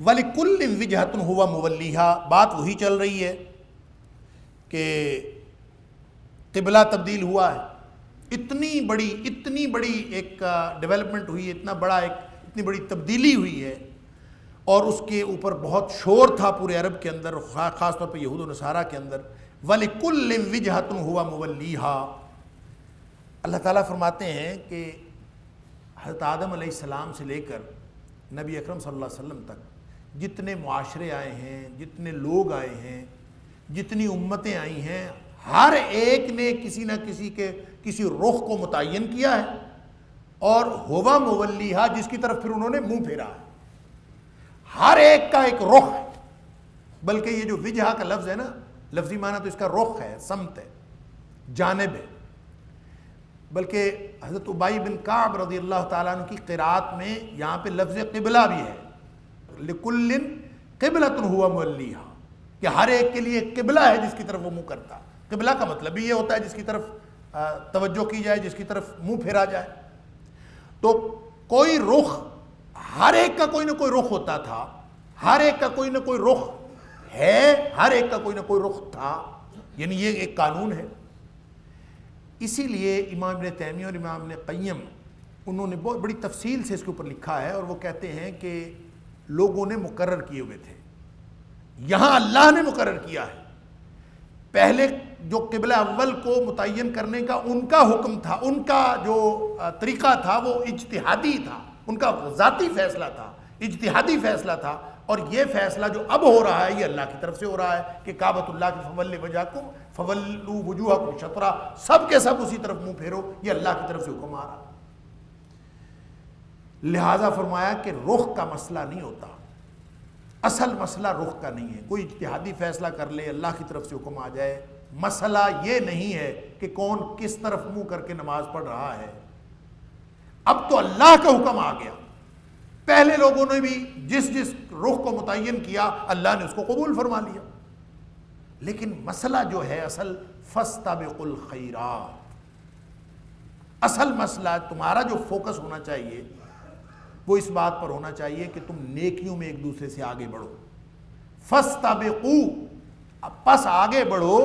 وَلِكُلٍّ وِجْهَةٌ هُوَ مُوَلِّيهَا، بات وہی چل رہی ہے کہ قبلہ تبدیل ہوا ہے، اتنی بڑی ایک ڈیولپمنٹ ہوئی ہے، اتنی بڑی تبدیلی ہوئی ہے، اور اس کے اوپر بہت شور تھا پورے عرب کے اندر، خاص طور پہ یہود و نصارہ کے اندر۔ وَلِكُلٍّ وِجْهَةٌ هُوَ مُوَلِّيهَا، اللہ تعالیٰ فرماتے ہیں کہ حضرت آدم علیہ السلام سے لے کر نبی اکرم صلی اللہ علیہ وسلم تک جتنے معاشرے آئے ہیں، جتنے لوگ آئے ہیں، جتنی امتیں آئی ہیں، ہر ایک نے کسی نہ کسی رخ کو متعین کیا ہے، اور ہوا مولیہا جس کی طرف پھر انہوں نے منہ پھیرا ہے۔ ہر ایک کا ایک رخ ہے، بلکہ یہ جو وجہہ کا لفظ ہے نا، لفظی معنی تو اس کا رخ ہے، سمت ہے، جانب ہے، بلکہ حضرت ابی بن کعب رضی اللہ تعالیٰ عنہ کی قرات میں یہاں پہ لفظ قبلہ بھی ہے، لِكُلٍّ قِبْلَةٌ هُوَ مُوَلِّيهَا، کہ ہر ایک کے لیے ایک قبلہ ہے جس کی طرف وہ منہ کرتا۔ قبلہ کا مطلب بھی یہ ہوتا ہے جس کی طرف توجہ کی جائے، جس کی طرف منہ پھیرا جائے۔ تو کوئی رخ، ہر ایک کا کوئی نہ کوئی رخ ہوتا تھا، ہر ایک کا کوئی نہ کوئی رخ ہے، ہر ایک کا کوئی نہ کوئی رخ تھا، یعنی یہ ایک قانون ہے۔ اسی لیے امام ابن تیمیہ اور امام ابن قیم انہوں نے بہت بڑی تفصیل سے اس کے اوپر لکھا ہے، اور وہ کہتے ہیں کہ لوگوں نے مقرر کیے ہوئے تھے، یہاں اللہ نے مقرر کیا ہے۔ پہلے جو قبلہ اول کو متعین کرنے کا ان کا حکم تھا، ان کا جو طریقہ تھا وہ اجتہادی تھا، ان کا ذاتی فیصلہ تھا، اجتہادی فیصلہ تھا، اور یہ فیصلہ جو اب ہو رہا ہے یہ اللہ کی طرف سے ہو رہا ہے کہ کعبۃ اللہ کی فولی وجہکم فولوا وجوہکم شطرا، سب کے سب اسی طرف منہ پھیرو، یہ اللہ کی طرف سے حکم آ رہا۔ لہٰذا فرمایا کہ رخ کا مسئلہ نہیں ہوتا، اصل مسئلہ رخ کا نہیں ہے، کوئی اجتہادی فیصلہ کر لے، اللہ کی طرف سے حکم آ جائے، مسئلہ یہ نہیں ہے کہ کون کس طرف منہ کر کے نماز پڑھ رہا ہے۔ اب تو اللہ کا حکم آ گیا، پہلے لوگوں نے بھی جس رخ کو متعین کیا اللہ نے اس کو قبول فرما لیا، لیکن مسئلہ جو ہے اصل فاستبقوا الخیرات، اصل مسئلہ تمہارا جو فوکس ہونا چاہیے وہ اس بات پر ہونا چاہیے کہ تم نیکیوں میں ایک دوسرے سے آگے بڑھو۔ فاستبقوا، پس آگے بڑھو،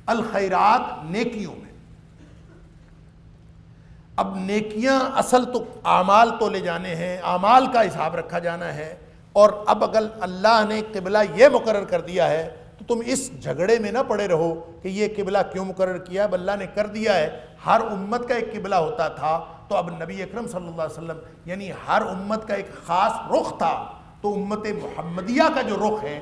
الخیرات، نیکیوں میں۔ اب نیکیاں اصل تو اعمال تو لے جانے ہیں، اعمال کا حساب رکھا جانا ہے، اور اب اگر اللہ نے قبلہ یہ مقرر کر دیا ہے تو تم اس جھگڑے میں نہ پڑے رہو کہ یہ قبلہ کیوں مقرر کیا، اب اللہ نے کر دیا ہے۔ ہر امت کا ایک قبلہ ہوتا تھا، تو اب نبی اکرم صلی اللہ علیہ وسلم یعنی ہر امت کا ایک خاص رخ تھا، تو امت محمدیہ کا جو رخ ہے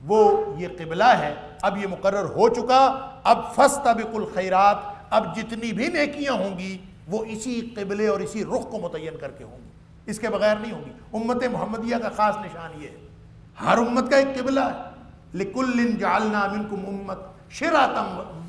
وہ یہ قبلہ ہے، اب یہ مقرر ہو چکا۔ اب فاستبقوا الخیرات، اب جتنی بھی نیکیاں ہوں گی وہ اسی قبلے اور اسی رخ کو متعین کر کے ہوں گی، اس کے بغیر نہیں ہوں گی۔ امت محمدیہ کا خاص نشان یہ ہے، ہر امت کا ایک قبلہ ہے۔ لِكُلٍّ جَعَلْنَا مِنْكُمْ أُمَّةً شِرَاطً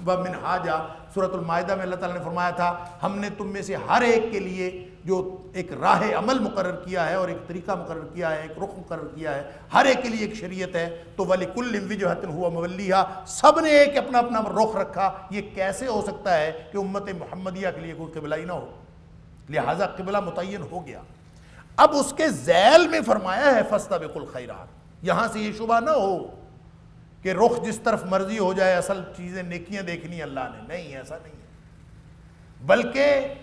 وَمِنْهَاجًا، سورۃ المائدہ میں اللہ تعالیٰ نے فرمایا تھا ہم نے تم میں سے ہر ایک کے لیے جو ایک راہ عمل مقرر کیا ہے اور ایک طریقہ مقرر کیا ہے، ایک رخ مقرر کیا ہے، ہر ایک کے لیے ایک شریعت ہے۔ تو وَلِكُلٍّ وِجْهَةٌ هُوَ مُوَلِّيهَا، سب نے ایک اپنا اپنا رخ رکھا۔ یہ کیسے ہو سکتا ہے کہ امت محمدیہ کے لیے کوئی قبلہ ہی نہ ہو؟ لہٰذا قبلہ متعین ہو گیا۔ اب اس کے ذیل میں فرمایا ہے فاستبقوا الخیرات، یہاں سے یہ شبہ نہ ہو کہ رخ جس طرف مرضی ہو جائے، اصل چیزیں نیکیاں دیکھنی اللہ نے، نہیں، ایسا نہیں ہے، بلکہ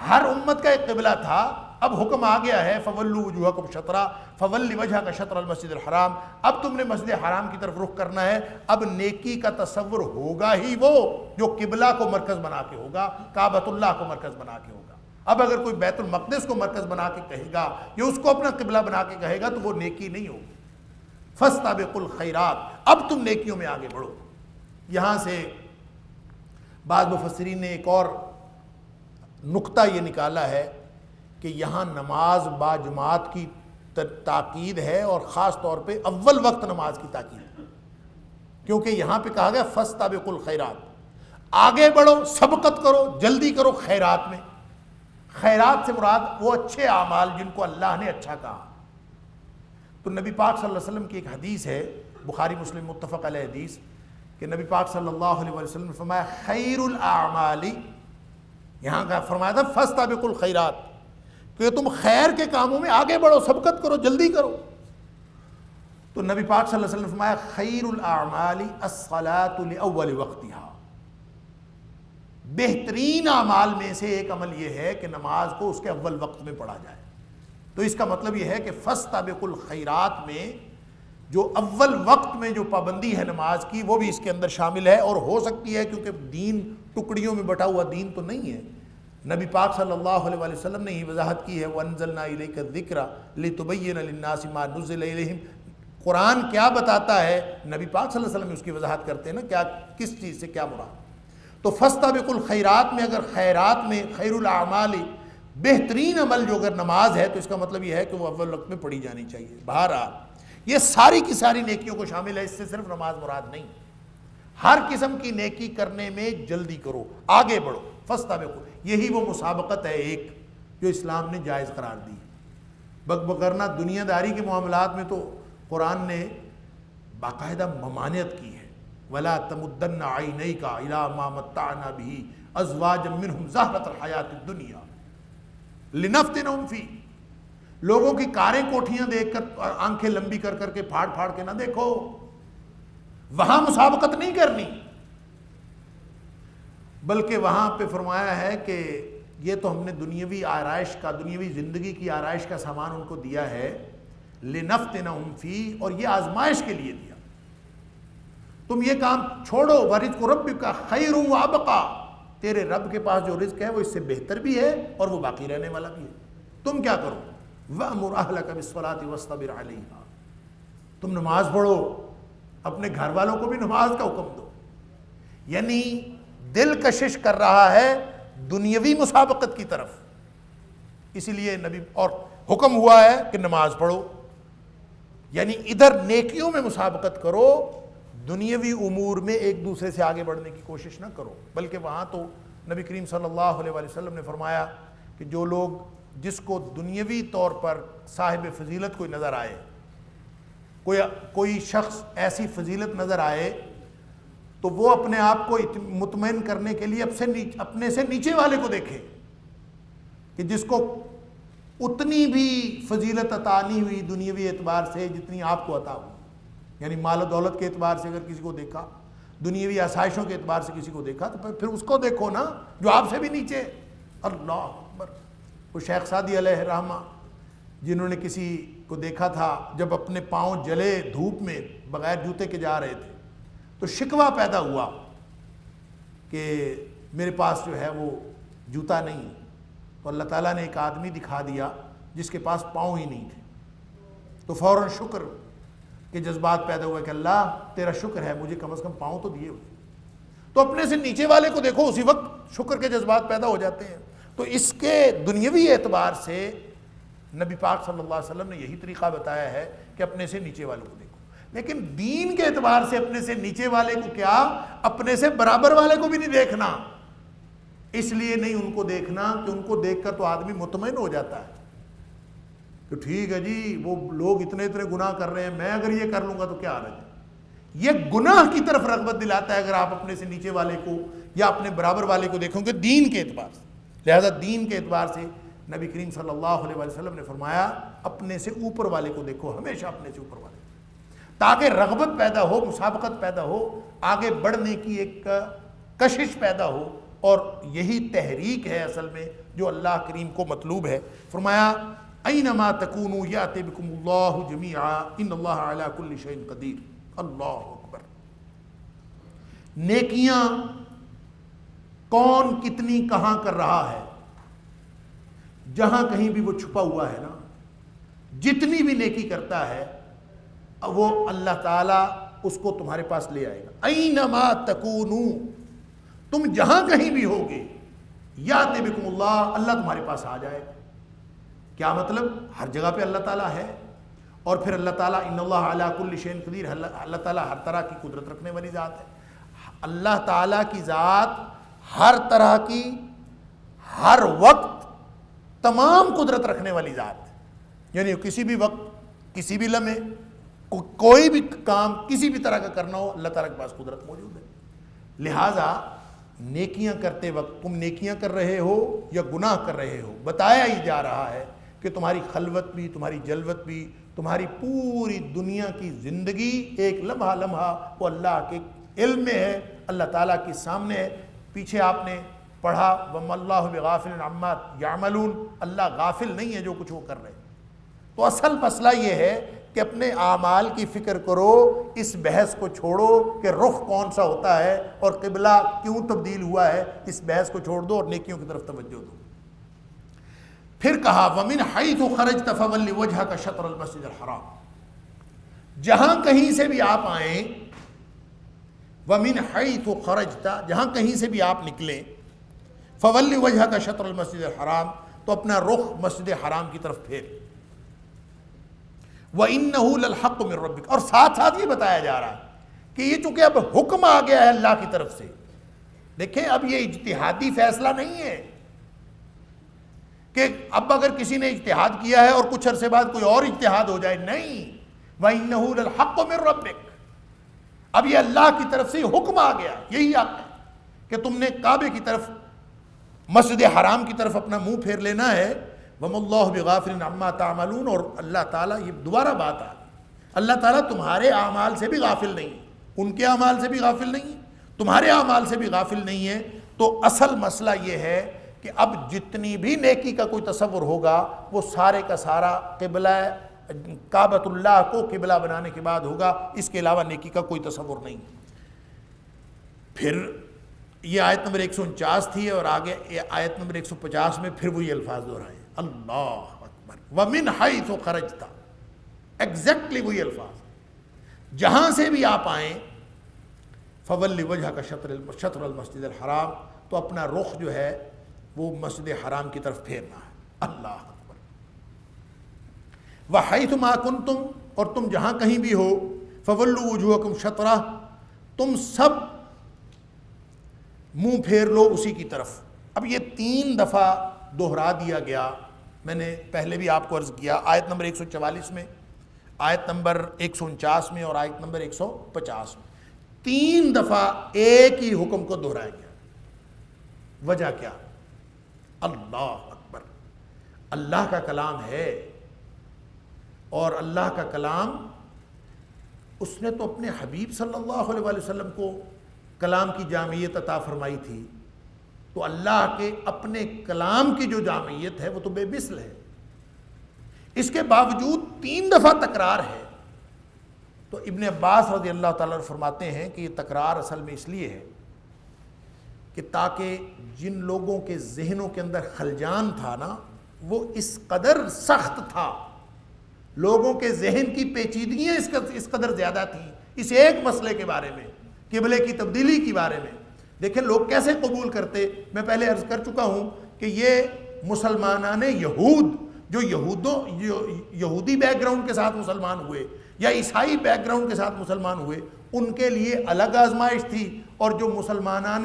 ہر امت کا ایک قبلہ تھا۔ اب حکم آ گیا ہے فولوا وجوہکم شطرا، فول وجہک شطر المسجد الحرام، اب تم نے مسجد حرام کی طرف رخ کرنا ہے۔ اب نیکی کا تصور ہوگا ہی وہ جو قبلہ کو مرکز بنا کے ہوگا، کعبۃ اللہ کو مرکز بنا کے ہوگا۔ اب اگر کوئی بیت المقدس کو مرکز بنا کے کہے گا یا اس کو اپنا قبلہ بنا کے کہے گا تو وہ نیکی نہیں ہوگی۔ فاستبقوا الخیرات، اب تم نیکیوں میں آگے بڑھو۔ یہاں سے بعض مفسرین نے ایک اور نقطہ یہ نکالا ہے کہ یہاں نماز با جماعت کی تاکید ہے، اور خاص طور پہ اول وقت نماز کی تاکید ہے، کیونکہ یہاں پہ کہا گیا فاستبقوا الخیرات، آگے بڑھو، سبقت کرو، جلدی کرو خیرات میں۔ خیرات سے مراد وہ اچھے اعمال جن کو اللہ نے اچھا کہا۔ تو نبی پاک صلی اللہ علیہ وسلم کی ایک حدیث ہے، بخاری مسلم متفق علیہ حدیث، کہ نبی پاک صلی اللہ علیہ وسلم نے فرمایا خیر الاعمال، یہاں کا فرمایا تھا فاستبقوا الخیرات، کہ تم خیر کے کاموں میں آگے بڑھو، سبقت کرو، جلدی کرو۔ تو نبی پاک صلی اللہ علیہ وسلم نے فرمایا خیر الاعمال الصلاۃ لاول وقتها، بہترین اعمال میں سے ایک عمل یہ ہے کہ نماز کو اس کے اول وقت میں پڑھا جائے۔ تو اس کا مطلب یہ ہے کہ فاستبقوا الخیرات میں جو اول وقت میں جو پابندی ہے نماز کی وہ بھی اس کے اندر شامل ہے، اور ہو سکتی ہے کیونکہ دین ٹکڑیوں میں بٹا ہوا دین تو نہیں ہے۔ نبی پاک صلی اللہ علیہ وآلہ وسلم نے یہ وضاحت کی ہے وَأَنزَلْنَا إِلَيْكَ الذِّكْرَ لِتُبَيِّنَ لِلنَّاسِ مَا نُزِّلَ إِلَيْهِمْ، قرآن کیا بتاتا ہے، نبی پاک صلی اللہ علیہ وسلم اس کی وضاحت کرتے ہیں نا، کیا کس چیز سے کیا مراد۔ تو فاستبقوا الخیرات میں اگر خیرات میں خیر الاعمال بہترین عمل جو اگر نماز ہے تو اس کا مطلب یہ ہے کہ وہ اول وقت میں پڑھی جانی چاہیے۔ بہرحال یہ ساری کی ساری نیکیوں کو شامل ہے، اس سے صرف نماز مراد نہیں، ہر قسم کی نیکی کرنے میں جلدی کرو، آگے بڑھو، فاستبقوا، یہی وہ مسابقت ہے ایک جو اسلام نے جائز قرار دی۔ بگرنا دنیا داری کے معاملات میں تو قرآن نے باقاعدہ ممانعت کی ہے، وَلَا تَمُدَّنَّ عَيْنَيْكَ إِلَىٰ مَا مَتَّعْنَا بِهِ أَزْوَاجًا مِّنْهُمْ زَهْرَةَ الْحَيَاةِ الدُّنْيَا لِنَفْتِنَهُمْ فِيهِ، لوگوں کی کاریں کوٹھیاں دیکھ کر آنکھیں لمبی کر کر کے پھاڑ پھاڑ کے نہ دیکھو، وہاں مسابقت نہیں کرنی، بلکہ وہاں پہ فرمایا ہے کہ یہ تو ہم نے دنیاوی آرائش کا، دنیاوی زندگی کی آرائش کا سامان ان کو دیا ہے، لِنَفْتِنَهُمْ فِيهِ، اور یہ آزمائش کے لیے دیا، تم یہ کام چھوڑو، وَرِزْقُ رَبِّكَ خَيْرٌ وَأَبْقَىٰ، تیرے رب کے پاس جو رزق ہے وہ اس سے بہتر بھی ہے اور وہ باقی رہنے والا بھی ہے، تم کیا کرو، وَأْمُرْ أَهْلَكَ بِالصَّلَاةِ وَاصْطَبِرْ عَلَيْهَا، تم نماز پڑھو، اپنے گھر والوں کو بھی نماز کا حکم دو، یعنی دل کشش کر رہا ہے دنیاوی مسابقت کی طرف، اسی لیے نبی اور حکم ہوا ہے کہ نماز پڑھو، یعنی ادھر نیکیوں میں مسابقت کرو، دنیاوی امور میں ایک دوسرے سے آگے بڑھنے کی کوشش نہ کرو، بلکہ وہاں تو نبی کریم صلی اللہ علیہ وآلہ وسلم نے فرمایا کہ جو لوگ، جس کو دنیاوی طور پر صاحب فضیلت کوئی نظر آئے، کوئی شخص ایسی فضیلت نظر آئے، تو وہ اپنے آپ کو مطمئن کرنے کے لیے اپنے سے نیچے والے کو دیکھے کہ جس کو اتنی بھی فضیلت عطا نہیں ہوئی دنیاوی اعتبار سے جتنی آپ کو عطا ہوئی، یعنی مال و دولت کے اعتبار سے اگر کسی کو دیکھا، دنیاوی آسائشوں کے اعتبار سے کسی کو دیکھا، تو پھر اس کو دیکھو نا جو آپ سے بھی نیچے۔ اللہ اکبر، وہ شیخ سعدی علیہ الرحمہ جنہوں نے کسی کو دیکھا تھا جب اپنے پاؤں جلے دھوپ میں بغیر جوتے کے جا رہے تھے، تو شکوہ پیدا ہوا کہ میرے پاس جو ہے وہ جوتا نہیں، تو اللہ تعالیٰ نے ایک آدمی دکھا دیا جس کے پاس پاؤں ہی نہیں تھے، تو فوراً شکر کے جذبات پیدا ہوئے کہ اللہ تیرا شکر ہے، مجھے کم از کم پاؤں تو دیے ہوئے، تو اپنے سے نیچے والے کو دیکھو، اسی وقت شکر کے جذبات پیدا ہو جاتے ہیں۔ تو اس کے دنیاوی اعتبار سے نبی پاک صلی اللہ علیہ وسلم نے یہی طریقہ بتایا ہے کہ اپنے سے نیچے والوں کو دیکھو، لیکن دین کے اعتبار سے اپنے سے نیچے والے کو کیا، اپنے سے برابر والے کو بھی نہیں دیکھنا، اس لیے نہیں ان کو دیکھنا کہ ان کو دیکھ کر تو آدمی مطمئن ہو جاتا ہے کہ ٹھیک ہے جی وہ لوگ اتنے اتنے گناہ کر رہے ہیں، میں اگر یہ کر لوں گا تو کیا حرج ہے۔ یہ گناہ کی طرف رغبت دلاتا ہے اگر آپ اپنے سے نیچے والے کو یا اپنے برابر والے کو دیکھو گے دین کے اعتبار سے۔ لہذا دین کے اعتبار سے نبی کریم صلی اللہ علیہ وسلم نے فرمایا اپنے سے اوپر والے کو دیکھو، ہمیشہ اپنے سے اوپر والے، تاکہ رغبت پیدا ہو، مسابقت پیدا ہو، آگے بڑھنے کی ایک کشش پیدا ہو، اور یہی تحریک ہے اصل میں جو اللہ کریم کو مطلوب ہے۔ فرمایا اینما تکونوا یأتی بکم اللہ جمیعا ان اللہ علی کل شیء قدیر۔ اللہ اکبر، نیکیاں کون کتنی کہاں کر رہا ہے، جہاں کہیں بھی وہ چھپا ہوا ہے نا، جتنی بھی نیکی کرتا ہے وہ اللہ تعالیٰ اس کو تمہارے پاس لے آئے گا۔ اینما تکونوا، تم جہاں کہیں بھی ہوگے، یأتی بکم اللہ، اللہ تمہارے پاس آ جائے گا۔ کیا مطلب؟ ہر جگہ پہ اللہ تعالیٰ ہے، اور پھر اللہ تعالیٰ ان اللہ علی کل شیء قدیر، اللہ تعالیٰ ہر طرح کی قدرت رکھنے والی ذات ہے۔ اللہ تعالیٰ کی ذات ہر طرح کی، ہر وقت تمام قدرت رکھنے والی ذات، یعنی کسی بھی وقت کسی بھی لمحے کوئی بھی کام کسی بھی طرح کا کرنا ہو اللہ تعالیٰ کے پاس قدرت موجود ہے۔ لہٰذا نیکیاں کرتے وقت تم نیکیاں کر رہے ہو یا گناہ کر رہے ہو، بتایا ہی جا رہا ہے کہ تمہاری خلوت بھی، تمہاری جلوت بھی، تمہاری پوری دنیا کی زندگی ایک لمحہ لمحہ وہ اللہ کے علم میں ہے، اللہ تعالیٰ کے سامنے ہے۔ پیچھے آپ نے پڑھا وَمَا اللَّهُ بِغَافِلٍ عَمَّا يَعْمَلُونَ، اللہ غافل نہیں ہے جو کچھ وہ کر رہے ہیں۔ تو اصل مسئلہ یہ ہے کہ اپنے اعمال کی فکر کرو، اس بحث کو چھوڑو کہ رخ کون سا ہوتا ہے اور قبلہ کیوں تبدیل ہوا ہے، اس بحث کو چھوڑ دو اور نیکیوں کی طرف توجہ دو۔ پھر کہا وَمِنْ حَيْثُ خَرَجْتَ فَوَلِّ وَجْهَكَ شَطْرَ الْمَسْجِدِ الْحَرَامِ، جہاں کہیں سے بھی آپ آئیں، وَمِنْ حَيْثُ خَرَجْتَ، جہاں کہیں سے بھی آپ نکلیں، فَوَلِّ وَجْهَكَ شَطْرَ الْمَسْجِدِ الْحَرَامِ، تو اپنا رخ مسجد حرام کی طرف پھیر۔ وَإِنَّهُ لَلْحَقُّ مِنْ رَبِّكَ، اور ساتھ ساتھ یہ بتایا جا رہا ہے کہ یہ چونکہ اب حکم آ گیا ہے اللہ کی طرف سے، دیکھیں اب یہ اجتہادی فیصلہ نہیں ہے کہ اب اگر کسی نے اجتہاد کیا ہے اور کچھ عرصے بعد کوئی اور اجتہاد ہو جائے، نہیں، وَإِنَّهُ لَلْحَقُّ مِنْ رَبِّكَ، اب یہ اللہ کی طرف سے حکم آ گیا، یہی آپ ہے کہ تم نے کعبے کی طرف، مسجد حرام کی طرف اپنا منہ پھیر لینا ہے۔ وَمَا اللَّهُ بِغَافِلٍ عَمَّا تَعْمَلُونَ، اور اللہ تعالیٰ، یہ دوبارہ بات آ گئی، اللہ تعالیٰ تمہارے اعمال سے بھی غافل نہیں، ان کے اعمال سے بھی غافل نہیں، تمہارے اعمال سے بھی غافل نہیں ہے۔ تو اصل مسئلہ یہ ہے کہ اب جتنی بھی نیکی کا کوئی تصور ہوگا وہ سارے کا سارا قبلہ کعبۃ اللہ کو قبلہ بنانے کے بعد ہوگا، اس کے علاوہ نیکی کا کوئی تصور نہیں۔ پھر یہ آیت نمبر 149 تھی، اور آگے آیت نمبر 150 میں پھر وہی الفاظ دہرائے، اللہ اکبر، وَمِنْ حَيْثُ خَرَجْتَ، ایگزیکٹلی وہی الفاظ، جہاں سے بھی آپ آئیں، فَوَلِّ وَجْهَكَ شَطْرَ الْمَسْجِدِ الْحَرَامِ، تو اپنا رخ جو ہے وہ مسجد حرام کی طرف پھیرنا ہے، اللہ اکبر۔ وَحَيْثُ مَا كُنْتُمْ، اور تم جہاں کہیں بھی ہو، فَوَلُّوا وُجُوهَكُمْ شَطْرَهُ، تم سب منہ پھیر لو اسی کی طرف۔ اب یہ 3 دفعہ دہرا دیا گیا، میں نے پہلے بھی آپ کو عرض کیا، آیت نمبر 144 میں، آیت نمبر 149 میں اور آیت نمبر 150 میں 3 دفعہ ایک ہی حکم کو دہرایا گیا۔ وجہ کیا؟ اللہ اکبر، اللہ کا کلام ہے، اور اللہ کا کلام اس نے تو اپنے حبیب صلی اللہ علیہ وسلم کو کلام کی جامعیت عطا فرمائی تھی، تو اللہ کے اپنے کلام کی جو جامعیت ہے وہ تو بے مثل ہے، اس کے باوجود 3 دفعہ تکرار ہے۔ تو ابن عباس رضی اللہ تعالیٰ عنہ فرماتے ہیں کہ یہ تکرار اصل میں اس لیے ہے کہ تاکہ جن لوگوں کے ذہنوں کے اندر خلجان تھا نا، وہ اس قدر سخت تھا، لوگوں کے ذہن کی پیچیدگیاں اس قدر زیادہ تھیں اس ایک مسئلے کے بارے میں، قبلے کی تبدیلی کے بارے میں۔ دیکھیں لوگ کیسے قبول کرتے، میں پہلے عرض کر چکا ہوں کہ یہ مسلمانان یہود جو یہودی بیک گراؤنڈ کے ساتھ مسلمان ہوئے یا عیسائی بیک گراؤنڈ کے ساتھ مسلمان ہوئے، ان کے لیے الگ آزمائش تھی، اور جو مسلمانان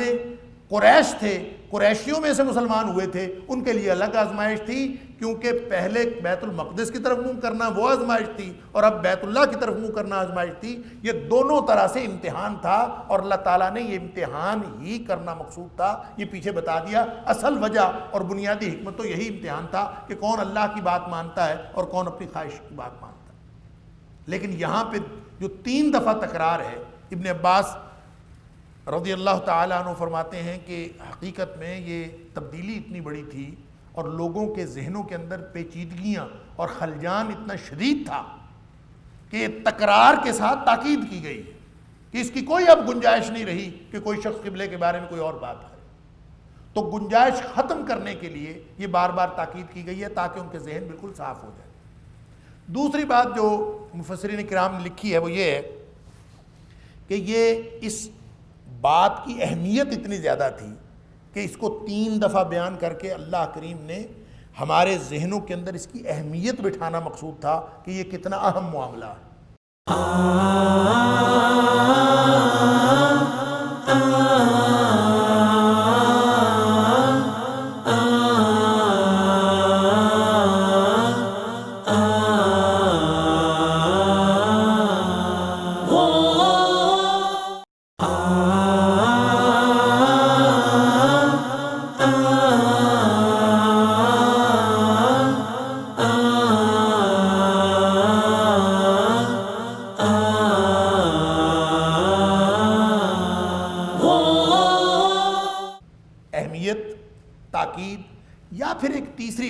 قریش تھے، قریشیوں میں سے مسلمان ہوئے تھے، ان کے لیے الگ آزمائش تھی، کیونکہ پہلے بیت المقدس کی طرف منہ کرنا وہ آزمائش تھی، اور اب بیت اللہ کی طرف منہ کرنا آزمائش تھی۔ یہ دونوں طرح سے امتحان تھا، اور اللہ تعالیٰ نے یہ امتحان ہی کرنا مقصود تھا، یہ پیچھے بتا دیا۔ اصل وجہ اور بنیادی حکمت تو یہی امتحان تھا کہ کون اللہ کی بات مانتا ہے اور کون اپنی خواہش کی بات مانتا ہے۔ لیکن یہاں پہ جو 3 دفعہ تکرار ہے، ابن عباس رضی اللہ تعالیٰ عنہ فرماتے ہیں کہ حقیقت میں یہ تبدیلی اتنی بڑی تھی اور لوگوں کے ذہنوں کے اندر پیچیدگیاں اور خلجان اتنا شدید تھا کہ تکرار کے ساتھ تاکید کی گئی کہ اس کی کوئی اب گنجائش نہیں رہی کہ کوئی شخص قبلے کے بارے میں کوئی اور بات کرے۔ تو گنجائش ختم کرنے کے لیے یہ بار بار تاکید کی گئی ہے تاکہ ان کے ذہن بالکل صاف ہو جائے۔ دوسری بات جو مفسرین کرام نے لکھی ہے وہ یہ ہے کہ یہ اس بات کی اہمیت اتنی زیادہ تھی کہ اس کو 3 دفعہ بیان کر کے اللہ کریم نے ہمارے ذہنوں کے اندر اس کی اہمیت بٹھانا مقصود تھا کہ یہ کتنا اہم معاملہ ہے۔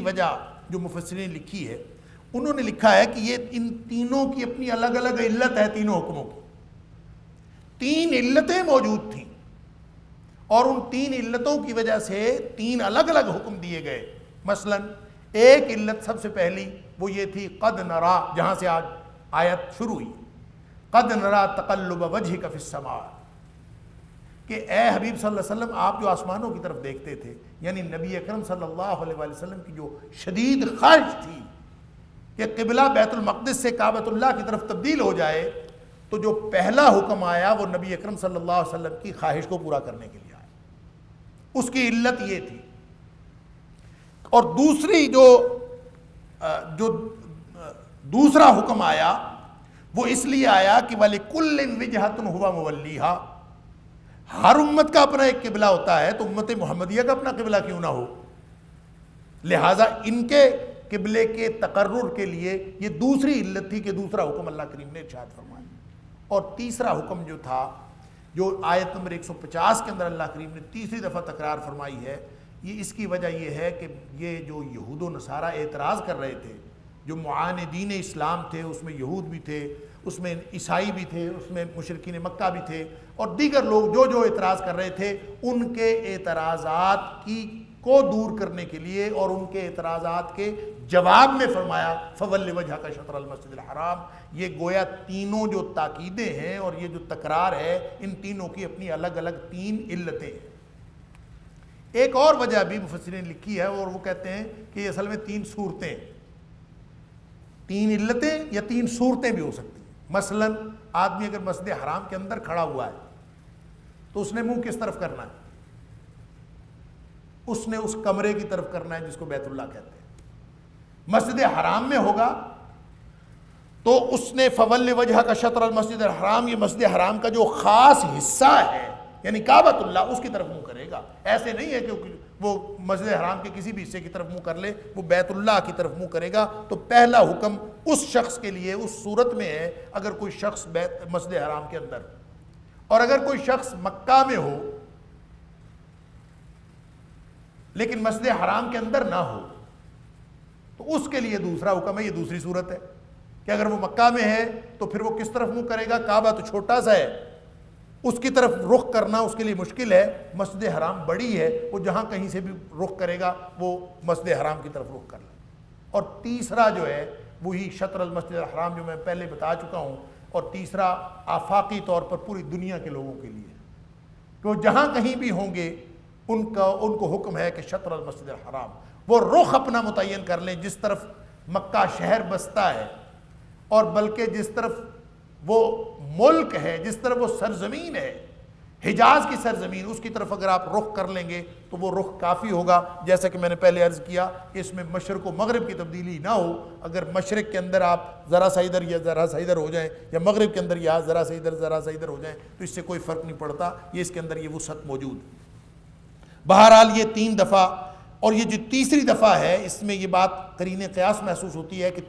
وجہ جو مفسرین نے لکھی ہے، انہوں نے لکھا ہے کہ یہ ان تینوں کی اپنی الگ الگ علت ہے، تینوں حکموں کی تین علتیں موجود تھیں، اور ان تین علتوں کی وجہ سے تین الگ الگ حکم دیے گئے۔ مثلا ایک علت سب سے پہلی وہ یہ تھی قد نرا، جہاں سے آج آیت شروع ہوئی، قد نرا تقلب وجہک فی السماء، کہ اے حبیب صلی اللہ علیہ وسلم آپ جو آسمانوں کی طرف دیکھتے تھے، یعنی نبی اکرم صلی اللہ علیہ وآلہ وسلم کی جو شدید خواہش تھی کہ قبلہ بیت المقدس سے کعبۃ اللہ کی طرف تبدیل ہو جائے، تو جو پہلا حکم آیا وہ نبی اکرم صلی اللہ علیہ وسلم کی خواہش کو پورا کرنے کے لیے آیا، اس کی علت یہ تھی۔ اور دوسری جو دوسرا حکم آیا وہ اس لیے آیا کہ وَلِكُلٍّ وِجْهَةٌ هُوَ مُوَلِّيهَا، ہر امت کا اپنا ایک قبلہ ہوتا ہے، تو امت محمدیہ کا اپنا قبلہ کیوں نہ ہو؟ لہٰذا ان کے قبلے کے تقرر کے لیے یہ دوسری علت تھی کہ دوسرا حکم اللہ کریم نے ارشاد فرمایا۔ اور تیسرا حکم جو تھا، جو آیت نمبر 150 کے اندر اللہ کریم نے تیسری دفعہ تکرار فرمائی ہے، یہ اس کی وجہ یہ ہے کہ یہ جو یہود و نصارہ اعتراض کر رہے تھے، جو معاندین اسلام تھے، اس میں یہود بھی تھے، اس میں عیسائی بھی تھے، اس میں مشرکین مکہ بھی تھے، اور دیگر لوگ جو اعتراض کر رہے تھے، ان کے اعتراضات کو دور کرنے کے لیے اور ان کے اعتراضات کے جواب میں فرمایا فَوَلِّ وَجْهَكَ شَطْرَ الْمَسْجِدِ الْحَرَامِ۔ یہ گویا تینوں جو تاکیدیں ہیں اور یہ جو تکرار ہے، ان تینوں کی اپنی الگ الگ تین علتیں ہیں۔ ایک اور وجہ بھی مفسرین نے لکھی ہے، اور وہ کہتے ہیں کہ یہ اصل میں تین صورتیں، تین علتیں یا تین صورتیں بھی ہو سکتی ہیں۔ مثلا آدمی اگر مسجد حرام کے اندر کھڑا ہوا ہے تو اس نے منہ کس طرف کرنا ہے؟ اس نے اس کمرے کی طرف کرنا ہے جس کو بیت اللہ کہتے ہیں۔ مسجد حرام میں ہوگا تو اس نے فَوَلِّ وَجْهَكَ شَطْرَ الْمَسْجِدِ الْحَرَامِ، یہ مسجد حرام کا جو خاص حصہ ہے یعنی کعبۃ اللہ، اس کی طرف منہ کرے گا۔ ایسے نہیں ہے کہ وہ مسجد حرام کے کسی بھی حصے کی طرف منہ کر لے، وہ بیت اللہ کی طرف منہ کرے گا۔ تو پہلا حکم اس شخص کے لیے اس صورت میں ہے اگر کوئی شخص مسجد حرام کے اندر، اور اگر کوئی شخص مکہ میں ہو لیکن مسجد حرام کے اندر نہ ہو تو اس کے لیے دوسرا حکم ہے، یہ دوسری صورت ہے کہ اگر وہ مکہ میں ہے تو پھر وہ کس طرف منہ کرے گا؟ کعبہ تو چھوٹا سا ہے، اس کی طرف رخ کرنا اس کے لیے مشکل ہے، مسجد حرام بڑی ہے، وہ جہاں کہیں سے بھی رخ کرے گا وہ مسجد حرام کی طرف رخ کر لے۔ اور تیسرا جو ہے وہی شطر المسجد الحرام جو میں پہلے بتا چکا ہوں، اور تیسرا آفاقی طور پر پوری دنیا کے لوگوں کے لیے، کہ وہ جہاں کہیں بھی ہوں گے ان کو حکم ہے کہ شطر المسجد الحرام، وہ رخ اپنا متعین کر لیں جس طرف مکہ شہر بستا ہے، اور بلکہ جس طرف وہ ملک ہے، جس طرف وہ سرزمین ہے، حجاز کی سرزمین، اس کی طرف اگر آپ رخ کر لیں گے تو وہ رخ کافی ہوگا۔ جیسا کہ میں نے پہلے عرض کیا کہ اس میں مشرق و مغرب کی تبدیلی نہ ہو، اگر مشرق کے اندر آپ ذرا سا ادھر یا ذرا سا ادھر ہو جائیں، یا مغرب کے اندر یا ذرا سا ادھر ہو جائیں، تو اس سے کوئی فرق نہیں پڑتا، یہ اس کے اندر یہ وسعت موجود ہے۔ بہرحال یہ 3 دفعہ، اور یہ جو تیسری دفعہ ہے اس میں یہ بات قرین قیاس محسوس ہوتی ہے کہ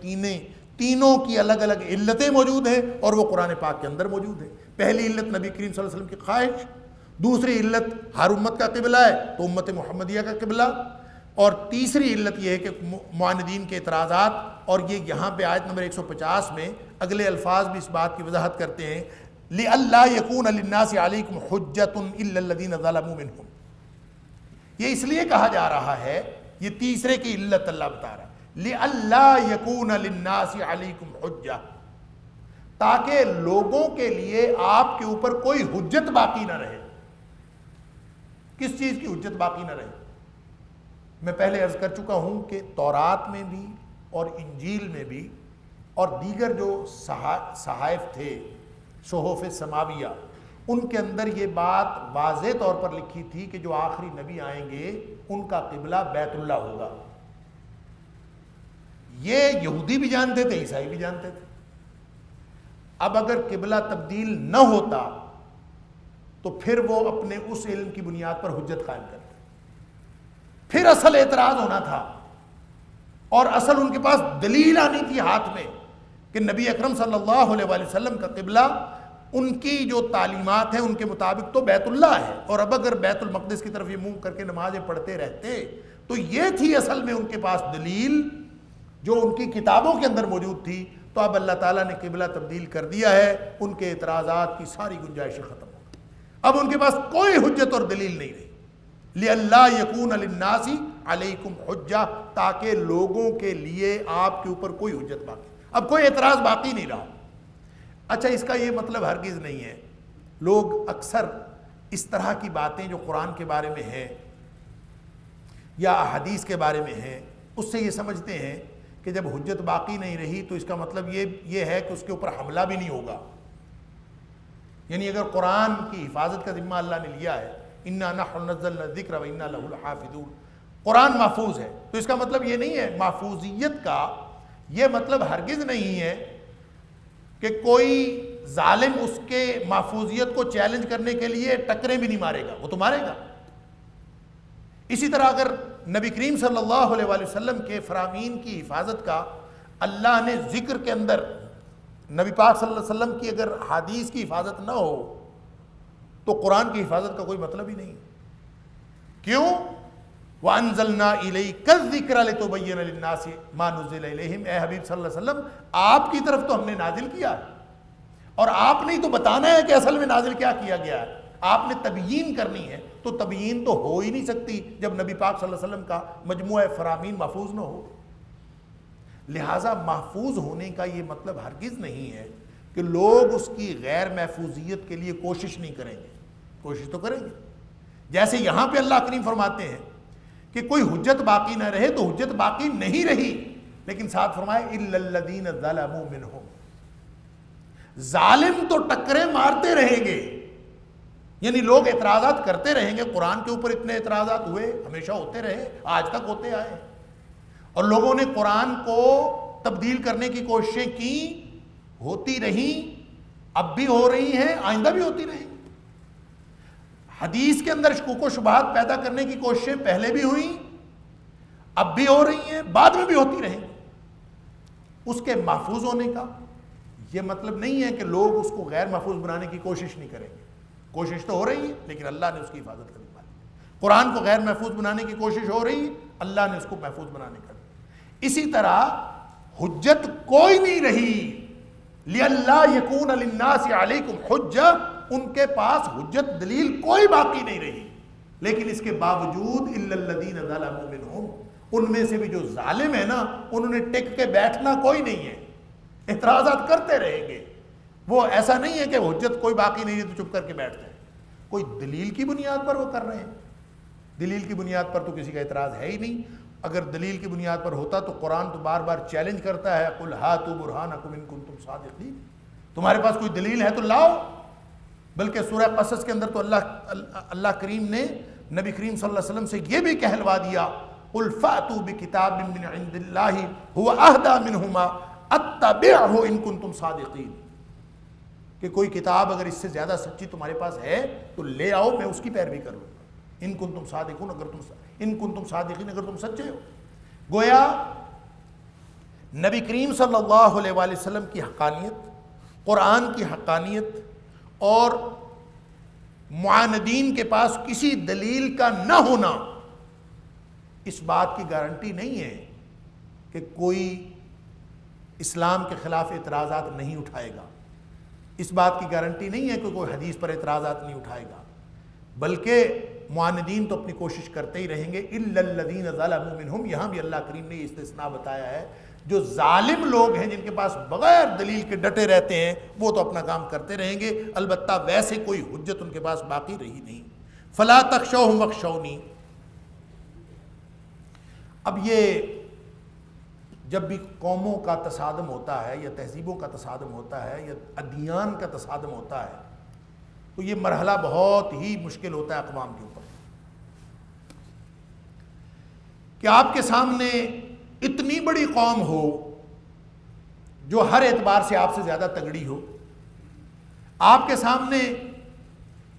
تینوں کی الگ الگ علتیں موجود ہیں اور وہ قرآن پاک کے اندر موجود ہیں۔ پہلی علت نبی کریم صلی اللہ علیہ وسلم کی خواہش، دوسری علت ہر امت کا قبلہ ہے تو امت محمدیہ کا قبلہ، اور تیسری علت یہ ہے کہ معاندین کے اعتراضات، اور یہ یہاں پہ آیت نمبر 150 میں اگلے الفاظ بھی اس بات کی وضاحت کرتے ہیں، لِأَلَّا يَكُونَ لِلنَّاسِ عَلَيْكُمْ حُجَّةٌ إِلَّا الَّذِينَ ظَلَمُوا مِنْهُمْ۔ یہ اس لیے کہا جا رہا ہے، یہ تیسرے کی علت اللہ بتا رہا ہے، لِأَلَّا يَكُونَ لِلنَّاسِ عَلَيْكُمْ حُجَّةٌ، تاکہ لوگوں کے لیے آپ کے اوپر کوئی حجت باقی نہ رہے۔ کس چیز کی حجت باقی نہ رہے؟ میں پہلے عرض کر چکا ہوں کہ تورات میں بھی اور انجیل میں بھی اور دیگر جو صحائف تھے، صحف سماویہ، ان کے اندر یہ بات واضح طور پر لکھی تھی کہ جو آخری نبی آئیں گے ان کا قبلہ بیت اللہ ہوگا۔ یہ یہودی بھی جانتے تھے، عیسائی بھی جانتے تھے۔ اب اگر قبلہ تبدیل نہ ہوتا تو پھر وہ اپنے اس علم کی بنیاد پر حجت قائم کرتے، پھر اصل اعتراض ہونا تھا، اور اصل ان کے پاس دلیل آنی تھی ہاتھ میں کہ نبی اکرم صلی اللہ علیہ وآلہ وسلم کا قبلہ، ان کی جو تعلیمات ہیں ان کے مطابق تو بیت اللہ ہے، اور اب اگر بیت المقدس کی طرف یہ منہ کر کے نمازیں پڑھتے رہتے تو یہ تھی اصل میں ان کے پاس دلیل جو ان کی کتابوں کے اندر موجود تھی. تو اب اللہ تعالیٰ نے قبلہ تبدیل کر دیا ہے, ان کے اعتراضات کی ساری گنجائشیں ختم ہو گئی. اب ان کے پاس کوئی حجت اور دلیل نہیں رہی. لِأَلَّا يَكُونَ لِلنَّاسِ عَلَيْكُمْ حُجَّةٌ, تاکہ لوگوں کے لیے آپ کے اوپر کوئی حجت باقی, اب کوئی اعتراض باقی نہیں رہا. اچھا, اس کا یہ مطلب ہرگز نہیں ہے. لوگ اکثر اس طرح کی باتیں جو قرآن کے بارے میں ہیں یا حدیث کے بارے میں ہیں, اس سے یہ سمجھتے ہیں کہ جب حجت باقی نہیں رہی تو اس کا مطلب یہ ہے کہ اس کے اوپر حملہ بھی نہیں ہوگا. یعنی اگر قرآن کی حفاظت کا ذمہ اللہ نے لیا ہے, اِنَّا نَحْنُ نَزَّلْنَا الذِّكْرَ وَإِنَّا لَهُ لَحَافِظُونَ, قرآن محفوظ ہے, تو اس کا مطلب یہ نہیں ہے, محفوظیت کا یہ مطلب ہرگز نہیں ہے کہ کوئی ظالم اس کے محفوظیت کو چیلنج کرنے کے لیے ٹکریں بھی نہیں مارے گا, وہ تو مارے گا. اسی طرح اگر نبی کریم صلی اللہ علیہ وآلہ وسلم کے فرامین کی حفاظت کا اللہ نے ذکر کے اندر, نبی پاک صلی اللہ علیہ وسلم کی اگر حدیث کی حفاظت نہ ہو تو قرآن کی حفاظت کا کوئی مطلب ہی نہیں. کیوں؟ وَأَنزَلْنَا إِلَيْكَ الذِّكْرَ لِتُبَيِّنَ لِلنَّاسِ مَا نُزِّلَ إِلَيْهِمْ, اے حبیب صلی اللہ علیہ وسلم آپ کی طرف تو ہم نے نازل کیا ہے, اور آپ نے تو بتانا ہے کہ اصل میں نازل کیا کیا گیا ہے, آپ نے تبیین کرنی ہے. تو تبیین تو ہو ہی نہیں سکتی جب نبی پاک صلی اللہ علیہ وسلم کا مجموعہ فرامین محفوظ نہ ہو. لہٰذا محفوظ ہونے کا یہ مطلب ہرگز نہیں ہے کہ لوگ اس کی غیر محفوظیت کے لیے کوشش نہیں کریں گے, کوشش تو کریں گے. جیسے یہاں پہ اللہ کریم فرماتے ہیں کہ کوئی حجت باقی نہ رہے, تو حجت باقی نہیں رہی, لیکن ساتھ فرمائے إِلَّا الَّذِينَ ظَلَمُوا مِنْهُمْ, ظالم تو ٹکریں مارتے رہیں گے. یعنی لوگ اعتراضات کرتے رہیں گے. قرآن کے اوپر اتنے اعتراضات ہوئے, ہمیشہ ہوتے رہے, آج تک ہوتے آئے, اور لوگوں نے قرآن کو تبدیل کرنے کی کوششیں کی, ہوتی رہیں, اب بھی ہو رہی ہیں, آئندہ بھی ہوتی رہیں. حدیث کے اندر شکوک و شبہات پیدا کرنے کی کوششیں پہلے بھی ہوئیں, اب بھی ہو رہی ہیں, بعد میں بھی ہوتی رہیں. اس کے محفوظ ہونے کا یہ مطلب نہیں ہے کہ لوگ اس کو غیر محفوظ بنانے کی کوشش نہیں کریں گے. کوشش تو ہو رہی ہے, لیکن اللہ نے اس کی حفاظت کر دی. قرآن کو غیر محفوظ بنانے کی کوشش ہو رہی ہے, اللہ نے اس کو محفوظ بنانے کا. اسی طرح حجت کوئی نہیں رہی. لِأَلَّا يَكُونَ لِلنَّاسِ عَلَيْكُمْ حُجَّةٌ, ان کے پاس حجت دلیل کوئی باقی نہیں رہی. لیکن اس کے باوجود إِلَّا الَّذِينَ ظَلَمُوا مِنْهُمْ, ان میں سے بھی جو ظالم ہے نا, انہوں نے ٹک کے بیٹھنا کوئی نہیں ہے, اعتراضات کرتے رہیں گے. وہ ایسا نہیں ہے کہ حجت کوئی باقی نہیں ہے تو چپ کر کے بیٹھ جائیں. کوئی دلیل کی بنیاد پر وہ کر رہے ہیں. دلیل کی بنیاد پر تو کسی کا اعتراض ہے ہی نہیں. اگر دلیل کی بنیاد پر ہوتا تو قرآن تو بار بار چیلنج کرتا ہے, قُلْ هَاتُوا بُرْهَانَكُمْ إِن كُنتُمْ صَادِقِينَ, تمہارے پاس کوئی دلیل ہے تو لاؤ. بلکہ سورہ قصص کے اندر تو اللہ کریم نے نبی کریم صلی اللہ علیہ وسلم سے یہ بھی کہلوا دیا, قُلْ فَأْتُوا بِكِتَابٍ مِّنْ عِندِ اللَّهِ هُوَ أَهْدَىٰ مِنْهُمَا أَتَّبِعْهُ إِن كُنتُمْ صَادِقِينَ, کہ کوئی کتاب اگر اس سے زیادہ سچی تمہارے پاس ہے تو لے آؤ, میں اس کی پیروی کروں. ان کنتم صادقون, ان کنتم صادقین, اگر تم سچے ہو. گویا نبی کریم صلی اللہ علیہ وآلہ وسلم کی حقانیت, قرآن کی حقانیت, اور معاندین کے پاس کسی دلیل کا نہ ہونا اس بات کی گارنٹی نہیں ہے کہ کوئی اسلام کے خلاف اعتراضات نہیں اٹھائے گا. اس بات کی گارنٹی نہیں ہے کہ کوئی حدیث پر اعتراضات نہیں اٹھائے گا. بلکہ معاندین تو اپنی کوشش کرتے ہی رہیں گے. إِلَّا الَّذِينَ ظَلَمُوا مِنْهُمْ, یہاں بھی اللہ کریم نے یہ استثناء بتایا ہے, جو ظالم لوگ ہیں جن کے پاس بغیر دلیل کے ڈٹے رہتے ہیں وہ تو اپنا کام کرتے رہیں گے. البتہ ویسے کوئی حجت ان کے پاس باقی رہی نہیں. فَلَا تَخْشَوْهُمْ وَاخْشَوْنِي. اب یہ جب بھی قوموں کا تصادم ہوتا ہے یا تہذیبوں کا تصادم ہوتا ہے یا ادیان کا تصادم ہوتا ہے تو یہ مرحلہ بہت ہی مشکل ہوتا ہے اقوام کے اوپر, کہ آپ کے سامنے اتنی بڑی قوم ہو جو ہر اعتبار سے آپ سے زیادہ تگڑی ہو, آپ کے سامنے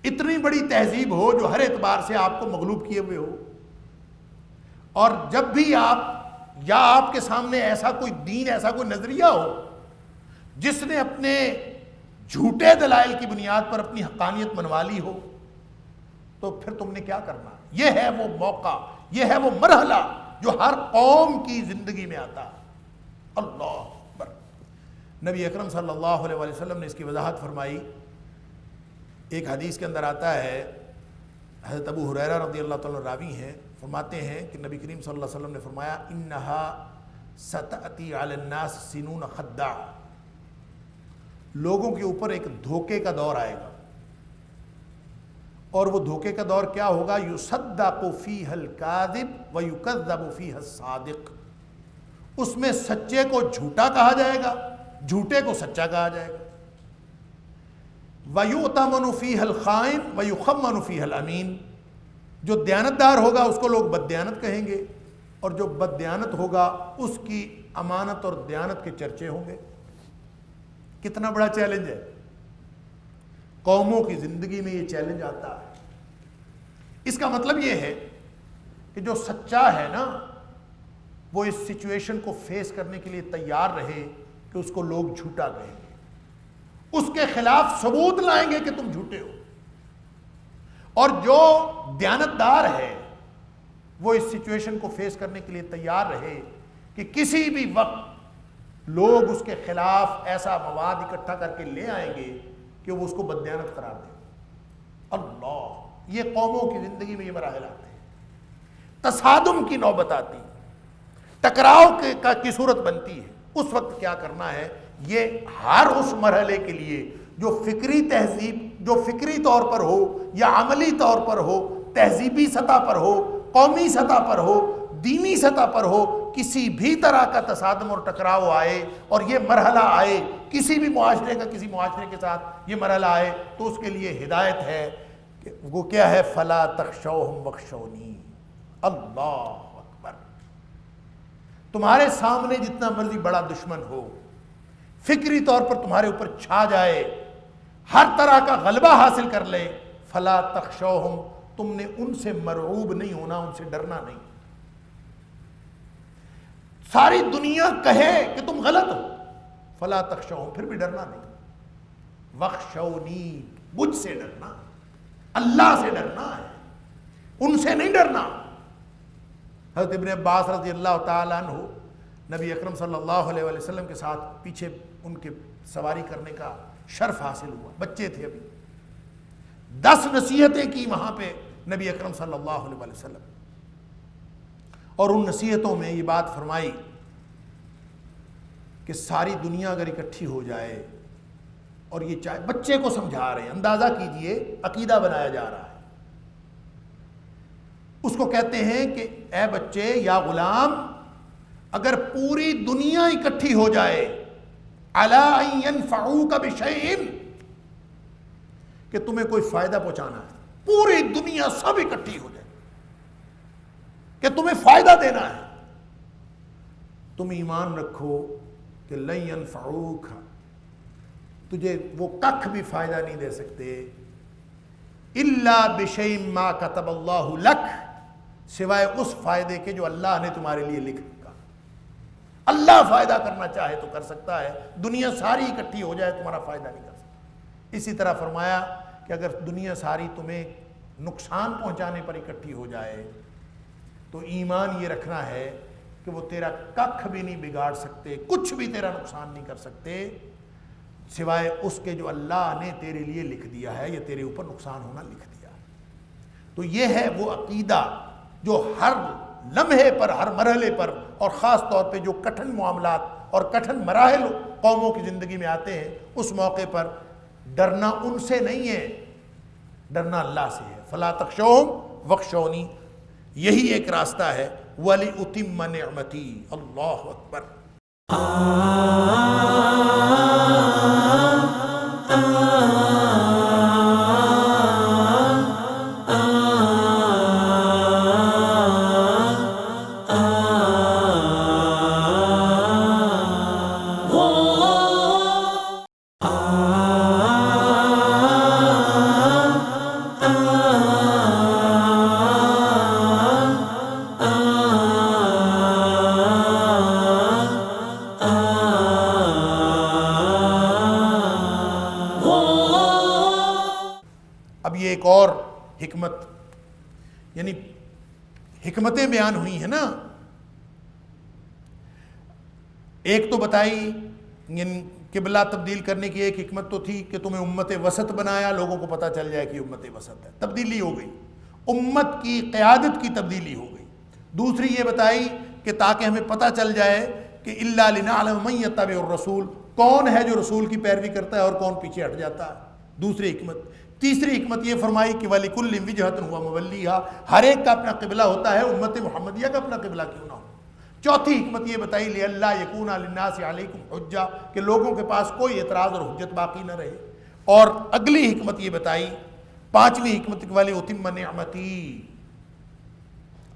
اتنی بڑی تہذیب ہو جو ہر اعتبار سے آپ کو مغلوب کیے ہوئے ہو, اور جب بھی آپ یا آپ کے سامنے ایسا کوئی دین, ایسا کوئی نظریہ ہو جس نے اپنے جھوٹے دلائل کی بنیاد پر اپنی حقانیت منوا لی ہو, تو پھر تم نے کیا کرنا. یہ ہے وہ موقع, یہ ہے وہ مرحلہ جو ہر قوم کی زندگی میں آتا ہے۔ اللہ اکبر۔ نبی اکرم صلی اللہ علیہ وسلم نے اس کی وضاحت فرمائی۔ ایک حدیث کے اندر آتا ہے، حضرت ابو ہریرہ رضی اللہ تعالیٰ راوی ہیں، فرماتے ہیں کہ نبی کریم صلی اللہ علیہ وسلم نے فرمایا انہا ستأتی علی الناس سنون خداع، لوگوں کے اوپر ایک دھوکے کا دور آئے گا، اور وہ دھوکے کا دور کیا ہوگا؟ یصدق فیہ الکاذب ویکذب فیہ الصادق، اس میں سچے کو جھوٹا کہا جائے گا، جھوٹے کو سچا کہا جائے گا۔ وَيُؤْتَمَنُ فِيهَا الْخَائِنُ وَيُخَمَّنُ فِيهَا الْأَمِينُ، جو دیانتدار ہوگا اس کو لوگ بددیانت کہیں گے، اور جو بددیانت ہوگا اس کی امانت اور دیانت کے چرچے ہوں گے۔ کتنا بڑا چیلنج ہے، قوموں کی زندگی میں یہ چیلنج آتا ہے۔ اس کا مطلب یہ ہے کہ جو سچا ہے نا، وہ اس سچویشن کو فیس کرنے کے لیے تیار رہے کہ اس کو لوگ جھوٹا کہیں گے، اس کے خلاف ثبوت لائیں گے کہ تم جھوٹے ہو۔ اور جو دیانتدار ہے وہ اس سچویشن کو فیس کرنے کے لیے تیار رہے کہ کسی بھی وقت لوگ اس کے خلاف ایسا مواد اکٹھا کر کے لے آئیں گے کہ وہ اس کو بددیانت قرار دیں۔ اللہ، یہ قوموں کی زندگی میں یہ مراحل آتے ہیں، تصادم کی نوبت آتی، ٹکراؤ کی صورت بنتی ہے۔ اس وقت کیا کرنا ہے؟ یہ ہر اس مرحلے کے لیے جو فکری تہذیب، جو فکری طور پر ہو یا عملی طور پر ہو، تہذیبی سطح پر ہو، قومی سطح پر ہو، دینی سطح پر ہو، کسی بھی طرح کا تصادم اور ٹکراؤ آئے اور یہ مرحلہ آئے، کسی بھی معاشرے کا کسی معاشرے کے ساتھ یہ مرحلہ آئے، تو اس کے لیے ہدایت ہے کہ وہ کیا ہے؟ فلا تخشوہم واخشونی۔ اللہ اکبر۔ تمہارے سامنے جتنا مرضی بڑا دشمن ہو، فکری طور پر تمہارے اوپر چھا جائے، ہر طرح کا غلبہ حاصل کر لے، فلا تخشوہم، تم نے ان سے مرعوب نہیں ہونا، ان سے ڈرنا نہیں۔ ساری دنیا کہے کہ تم غلط ہو، فلا تخشوہم، پھر بھی ڈرنا نہیں۔ واخشونی، مجھ سے ڈرنا، اللہ سے ڈرنا ہے، ان سے نہیں ڈرنا۔ حضرت ابن عباس رضی اللہ تعالیٰ عنہ نبی اکرم صلی اللہ علیہ وسلم کے ساتھ پیچھے ان کے سواری کرنے کا شرف حاصل ہوا، بچے تھے ابھی۔ 10 نصیحتیں کی وہاں پہ نبی اکرم صلی اللہ علیہ وسلم، اور ان نصیحتوں میں یہ بات فرمائی کہ ساری دنیا اگر اکٹھی ہو جائے، اور یہ چاہے بچے کو سمجھا رہے ہیں، اندازہ کیجئے عقیدہ بنایا جا رہا ہے، اس کو کہتے ہیں کہ اے بچے یا غلام، اگر پوری دنیا اکٹھی ہو جائے علی ان ینفعوک بشیء، کہ تمہیں کوئی فائدہ پہنچانا ہے، پوری دنیا سب اکٹھی ہو جائے کہ تمہیں فائدہ دینا ہے، تم ایمان رکھو کہ لن ینفعوک، تجھے وہ ککھ بھی فائدہ نہیں دے سکتے، الا بشیء ما کتب اللہ لک، سوائے اس فائدے کے جو اللہ نے تمہارے لیے لکھ رکھا۔ اللہ فائدہ کرنا چاہے تو کر سکتا ہے، دنیا ساری اکٹھی ہو جائے تمہارا فائدہ نہیں کر سکتا۔ اسی طرح فرمایا کہ اگر دنیا ساری تمہیں نقصان پہنچانے پر اکٹھی ہو جائے تو ایمان یہ رکھنا ہے کہ وہ تیرا ککھ بھی نہیں بگاڑ سکتے، کچھ بھی تیرا نقصان نہیں کر سکتے، سوائے اس کے جو اللہ نے تیرے لیے لکھ دیا ہے یا تیرے اوپر نقصان ہونا لکھ دیا ہے۔ تو یہ ہے وہ عقیدہ جو ہر لمحے پر، ہر مرحلے پر، اور خاص طور پہ جو کٹھن معاملات اور کٹھن مراحل قوموں کی زندگی میں آتے ہیں، اس موقع پر ڈرنا ان سے نہیں ہے، ڈرنا اللہ سے ہے۔ فلا تخشوہم واخشونی، یہی ایک راستہ ہے۔ وَلِأُتِمَّ نِعْمَتِي، اللہ اکبر۔ اب یہ ایک اور حکمت، یعنی حکمتیں بیان ہوئی ہیں نا. ایک تو بتائی قبلہ تبدیل کرنے کی ایک حکمت تو تھی کہ تمہیں امت وسط بنایا, لوگوں کو پتہ چل جائے کہ امت وسط ہے, تبدیلی ہو گئی, امت کی قیادت کی تبدیلی ہو گئی. دوسری یہ بتائی کہ تاکہ ہمیں پتہ چل جائے کہ الا لنعلم من یتبع الرسول, کون ہے جو رسول کی پیروی کرتا ہے اور کون پیچھے ہٹ جاتا ہے, دوسری حکمت. تیسری حکمت یہ فرمائی کہ وَلِكُلٍّ وِجْهَةٌ هُوَ مُوَلِّيهَا, ہر ایک کا اپنا قبلہ ہوتا ہے, امت محمدیہ کا اپنا قبلہ کیوں نہ ہو. چوتھی حکمت یہ بتائی لِأَلَّا يَكُونَ لِلنَّاسِ عَلَيْكُمْ حُجَّةٌ, کہ لوگوں کے پاس کوئی اعتراض اور حجت باقی نہ رہے. اور اگلی حکمت یہ بتائی, پانچویں حکمت وَلِأُتِمَّ نِعْمَتِي,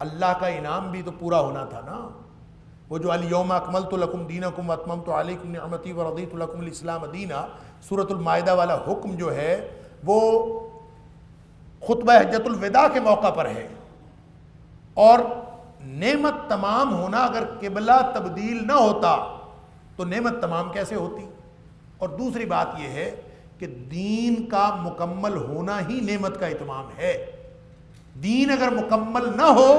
اللہ کا انعام بھی تو پورا ہونا تھا نا. وہ جو اليوم اکملت لکم دینکم واتممت علیکم نعمتی ورضیت لکم الاسلام دینا, سورۃ المائدہ والا حکم جو ہے وہ خطبہ حجۃ الوداع کے موقع پر ہے. اور نعمت تمام ہونا, اگر قبلہ تبدیل نہ ہوتا تو نعمت تمام کیسے ہوتی. اور دوسری بات یہ ہے کہ دین کا مکمل ہونا ہی نعمت کا اتمام ہے. دین اگر مکمل نہ ہو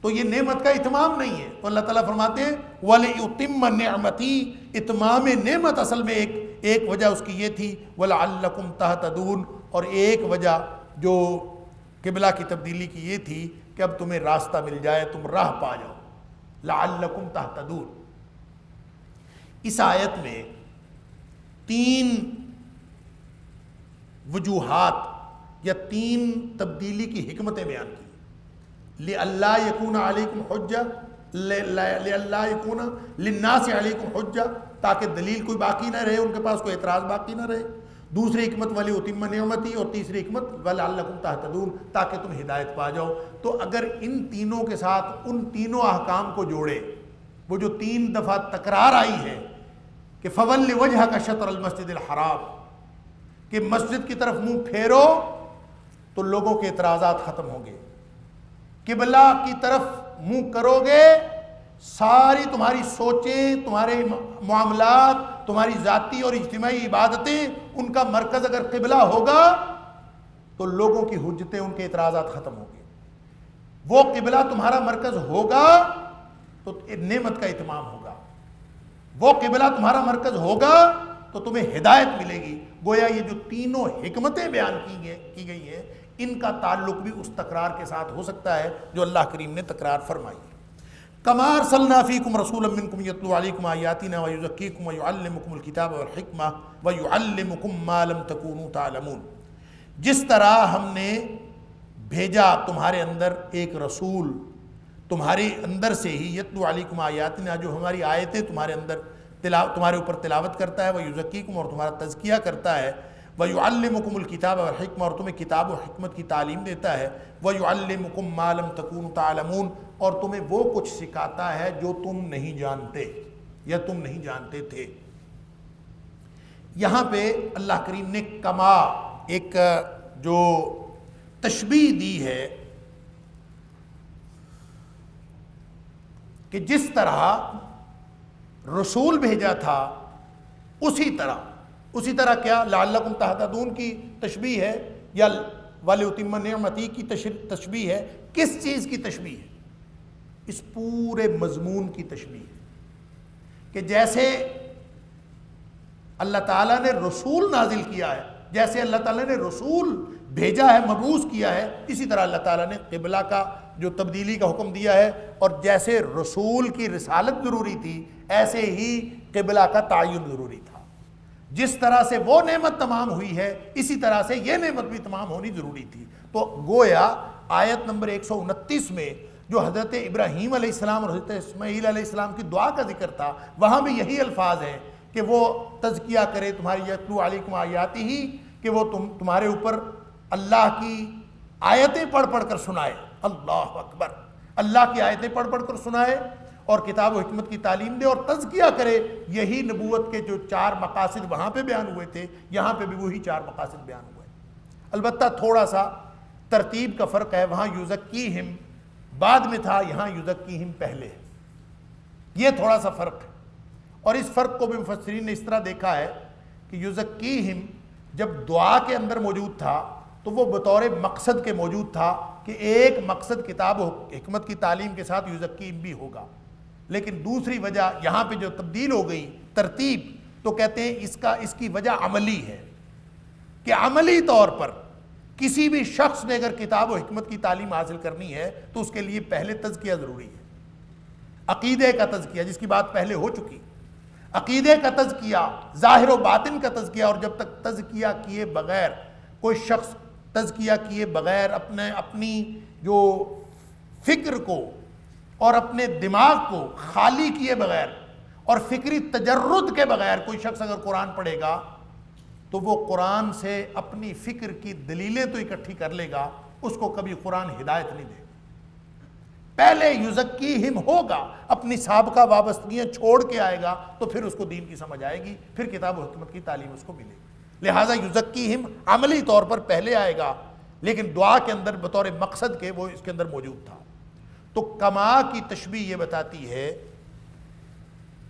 تو یہ نعمت کا اتمام نہیں ہے. تو اللہ تعالیٰ فرماتے ہیں وَلِأُتِمَّ نِعْمَتِي, اتمام نعمت اصل میں ایک وجہ اس کی یہ تھی وَلَعَلَّكُمْ تَهْتَدُونَ, اور ایک وجہ جو قبلہ کی تبدیلی کی یہ تھی کہ اب تمہیں راستہ مل جائے, تم راہ پا جاؤ. لَعَلَّكُمْ تَهْتَدُونَ. اس آیت میں تین وجوہات یا تین تبدیلی کی حکمتیں بیان کی. لِأَلَّا يَكُونَ عَلَيْكُمْ حُجَّةٌ, لِأَلَّا يَكُونَ لِلنَّاسِ عَلَيْكُمْ حُجَّةٌ, تاکہ دلیل کوئی باقی نہ رہے, ان کے پاس کوئی اعتراض باقی نہ رہے. دوسری حکمت وَلِأُتِمَّ نِعْمَتِي, اور تیسری حکمت وَلَعَلَّكُمْ تَهْتَدُونَ, تاکہ تم ہدایت پا جاؤ. تو اگر ان تینوں کے ساتھ ان تینوں احکام کو جوڑے, وہ جو تین دفعہ تکرار آئی ہے کہ فَوَلِّ وَجْهَكَ شَطْرَ الْمَسْجِدِ الْحَرَامِ, کہ مسجد کی طرف منہ پھیرو تو لوگوں کے اعتراضات ختم ہوں گے. قبلہ کی طرف منہ کرو گے, ساری تمہاری سوچیں, تمہارے معاملات, تمہاری ذاتی اور اجتماعی عبادتیں, ان کا مرکز اگر قبلہ ہوگا تو لوگوں کی حجتیں, ان کے اعتراضات ختم ہوں گے. وہ قبلہ تمہارا مرکز ہوگا تو نعمت کا اتمام ہوگا. وہ قبلہ تمہارا مرکز ہوگا تو تمہیں ہدایت ملے گی. گویا یہ جو تینوں حکمتیں بیان کی گئی ہیں, ان کا تعلق بھی اس تکرار کے ساتھ ہو سکتا ہے جو اللہ کریم نے تکرار فرمائی. کما ارسلنا فیکم رسولا منکم یتلو علیکم آیاتنا ویزکیکم ویعلمکم الکتاب والحکمہ ویعلمکم ما لم تکونوا تعلمون, جس طرح ہم نے بھیجا تمہارے اندر ایک رسول, تمہارے اندر سے ہی, یتلو علیکم آیاتنا, جو ہماری آیتیں تمہارے اندر تمہارے اوپر تلاوت کرتا ہے, ویزکیکم, اور تمہارا تزکیہ کرتا ہے, وَيُعَلِّمُكُمُ الْكِتَابَ وَالْحِکْمَةَ, اور تمہیں کتاب و حکمت کی تعلیم دیتا ہے, وَيُعَلِّمُكُم مَّا لَمْ تَكُونُوا تَعْلَمُونَ, اور تمہیں وہ کچھ سکھاتا ہے جو تم نہیں جانتے یا تم نہیں جانتے تھے. یہاں پہ اللہ کریم نے کما ایک جو تشبیہ دی ہے کہ جس طرح رسول بھیجا تھا اسی طرح کیا لعلکم تہتدون کی تشبیہ ہے, یا وَلِأُتِمَّ نِعْمَتِی کی تشبیہ ہے. کس چیز کی تشبیہ ہے؟ اس پورے مضمون کی تشبیہ ہے کہ جیسے اللہ تعالیٰ نے رسول نازل کیا ہے, جیسے اللہ تعالیٰ نے رسول بھیجا ہے, مبعوث کیا ہے, اسی طرح اللہ تعالیٰ نے قبلہ کا جو تبدیلی کا حکم دیا ہے. اور جیسے رسول کی رسالت ضروری تھی, ایسے ہی قبلہ کا تعین ضروری تھا. جس طرح سے وہ نعمت تمام ہوئی ہے, اسی طرح سے یہ نعمت بھی تمام ہونی ضروری تھی. تو گویا آیت نمبر 129 میں جو حضرت ابراہیم علیہ السلام اور حضرت اسماعیل علیہ السلام کی دعا کا ذکر تھا, وہاں بھی یہی الفاظ ہیں کہ وہ تزکیہ کرے تمہاری یتلو علیکم آیاتی ہی, کہ وہ تمہارے اوپر اللہ کی آیتیں پڑھ پڑھ کر سنائے. اللہ اکبر, اللہ کی آیتیں پڑھ پڑھ کر سنائے اور کتاب و حکمت کی تعلیم دے اور تزکیہ کرے. یہی نبوت کے جو 4 مقاصد وہاں پہ بیان ہوئے تھے, یہاں پہ بھی وہی 4 مقاصد بیان ہوئے. البتہ تھوڑا سا ترتیب کا فرق ہے, وہاں یزکیہم بعد میں تھا, یہاں یزکیہم پہلے ہے. یہ تھوڑا سا فرق ہے, اور اس فرق کو بھی مفسرین نے اس طرح دیکھا ہے کہ یزکیہم جب دعا کے اندر موجود تھا تو وہ بطور مقصد کے موجود تھا کہ ایک مقصد کتاب و حکمت کی تعلیم کے ساتھ یزکیم بھی ہوگا، لیکن دوسری وجہ یہاں پہ جو تبدیل ہو گئی ترتیب، تو کہتے ہیں اس کی وجہ عملی ہے، کہ عملی طور پر کسی بھی شخص نے اگر کتاب و حکمت کی تعلیم حاصل کرنی ہے تو اس کے لیے پہلے تزکیہ ضروری ہے، عقیدے کا تزکیہ، جس کی بات پہلے ہو چکی، عقیدے کا تزکیہ، ظاہر و باطن کا تزکیہ. اور جب تک تزکیہ کیے بغیر کوئی شخص تزکیہ کیے بغیر اپنی جو فکر کو اور اپنے دماغ کو خالی کیے بغیر اور فکری تجرد کے بغیر کوئی شخص اگر قرآن پڑھے گا تو وہ قرآن سے اپنی فکر کی دلیلیں تو اکٹھی کر لے گا، اس کو کبھی قرآن ہدایت نہیں دے گا. پہلے یزکیہم ہوگا، اپنی سابقہ وابستگیاں چھوڑ کے آئے گا تو پھر اس کو دین کی سمجھ آئے گی، پھر کتاب و حکمت کی تعلیم اس کو ملے گی. لہٰذا یزکیہم عملی طور پر پہلے آئے گا، لیکن دعا کے اندر بطور مقصد کے وہ اس کے اندر موجود تھا. تو کما کی تشبیہ یہ بتاتی ہے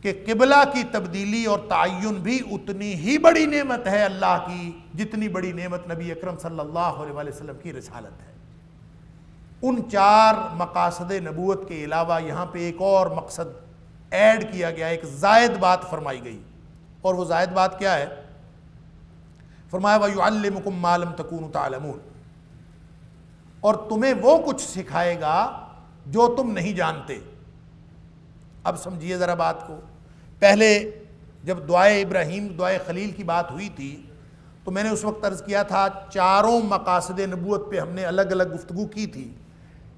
کہ قبلہ کی تبدیلی اور تعین بھی اتنی ہی بڑی نعمت ہے اللہ کی جتنی بڑی نعمت نبی اکرم صلی اللہ علیہ وسلم کی رسالت ہے. ان 4 مقاصد نبوت کے علاوہ یہاں پہ ایک اور مقصد ایڈ کیا گیا، ایک زائد بات فرمائی گئی، اور وہ زائد بات کیا ہے؟ فرمایا وَيُعَلِّمُكُم مَّا لَمْ تَكُونُوا تَعْلَمُونَ، اور تمہیں وہ کچھ سکھائے گا جو تم نہیں جانتے. اب سمجھیے ذرا بات کو. پہلے جب دعائے ابراہیم، دعائے خلیل کی بات ہوئی تھی تو میں نے اس وقت عرض کیا تھا 4 مقاصد نبوت پہ ہم نے الگ الگ گفتگو کی تھی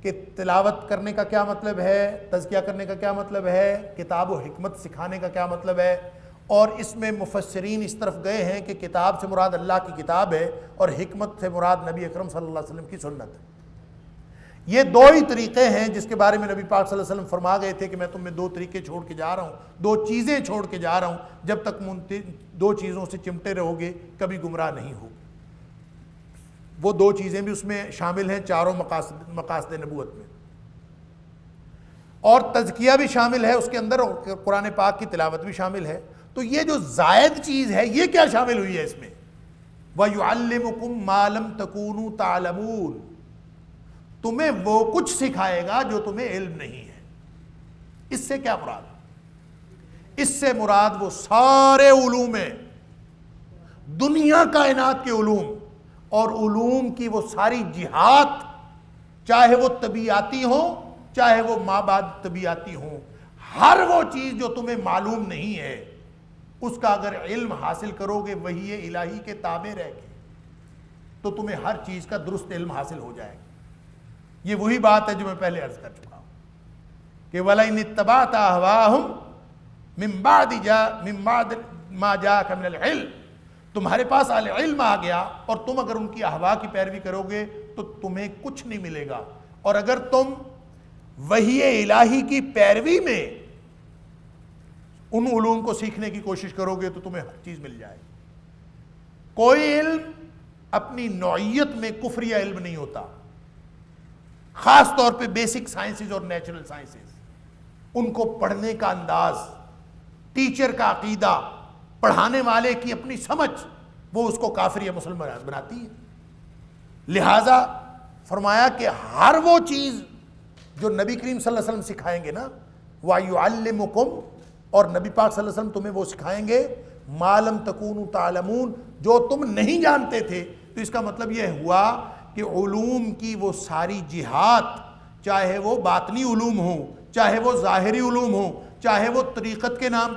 کہ تلاوت کرنے کا کیا مطلب ہے، تزکیہ کرنے کا کیا مطلب ہے، کتاب و حکمت سکھانے کا کیا مطلب ہے. اور اس میں مفسرین اس طرف گئے ہیں کہ کتاب سے مراد اللہ کی کتاب ہے اور حکمت سے مراد نبی اکرم صلی اللہ علیہ وسلم کی سنت ہے. یہ 2 ہی طریقے ہیں جس کے بارے میں نبی پاک صلی اللہ علیہ وسلم فرما گئے تھے کہ میں تم میں 2 طریقے چھوڑ کے جا رہا ہوں، 2 چیزیں چھوڑ کے جا رہا ہوں، جب تک 2 چیزوں سے چمٹے رہو گے کبھی گمراہ نہیں ہوگے. وہ 2 چیزیں بھی اس میں شامل ہیں 4 مقاصد نبوت میں، اور تزکیہ بھی شامل ہے اس کے اندر، اور قرآن پاک کی تلاوت بھی شامل ہے. تو یہ جو زائد چیز ہے یہ کیا شامل ہوئی ہے اس میں؟ وَيُعَلِّمُكُم مَّا لَمْ تَكُونُوا تَعْلَمُونَ، تمہیں وہ کچھ سکھائے گا جو تمہیں علم نہیں ہے. اس سے کیا مراد؟ اس سے مراد وہ سارے علوم ہیں، دنیا کائنات کے علوم، اور علوم کی وہ ساری جہات، چاہے وہ طبیعاتی ہوں چاہے وہ مابعد طبیعاتی ہوں. ہر وہ چیز جو تمہیں معلوم نہیں ہے اس کا اگر علم حاصل کرو گے وحی الہی کے تابع رہ کے تو تمہیں ہر چیز کا درست علم حاصل ہو جائے گا. یہ وہی بات ہے جو میں پہلے عرض کر چکا ہوں کہ وَلَئِنِ اتَّبَعْتَ أَهْوَاءَهُمْ مِن بَعْدِ مَا جَاءَكَ مِنَ الْعِلْمِ، تمہارے پاس علم آ گیا اور تم اگر ان کی احوا کی پیروی کرو گے تو تمہیں کچھ نہیں ملے گا. اور اگر تم وحی الہی کی پیروی میں ان علوم کو سیکھنے کی کوشش کرو گے تو تمہیں ہر چیز مل جائے گی. کوئی علم اپنی نوعیت میں کفریہ علم نہیں ہوتا، خاص طور پہ بیسک سائنسز اور نیچرل سائنسز. ان کو پڑھنے کا انداز، ٹیچر کا عقیدہ، پڑھانے والے کی اپنی سمجھ، وہ اس کو کافر یا مسلم بناتی ہے. لہٰذا فرمایا کہ ہر وہ چیز جو نبی کریم صلی اللہ علیہ وسلم سکھائیں گے نا، وَيُعَلِّمُكُم، اور نبی پاک صلی اللہ علیہ وسلم تمہیں وہ سکھائیں گے مَا لَمْ تَكُونُوا تَعْلَمُونَ، جو تم نہیں جانتے تھے. تو اس کا مطلب یہ ہوا کہ علوم کی وہ ساری جہات، چاہے وہ باطنی علوم ہوں، چاہے وہ ظاہری علوم ہوں، چاہے وہ طریقت کے نام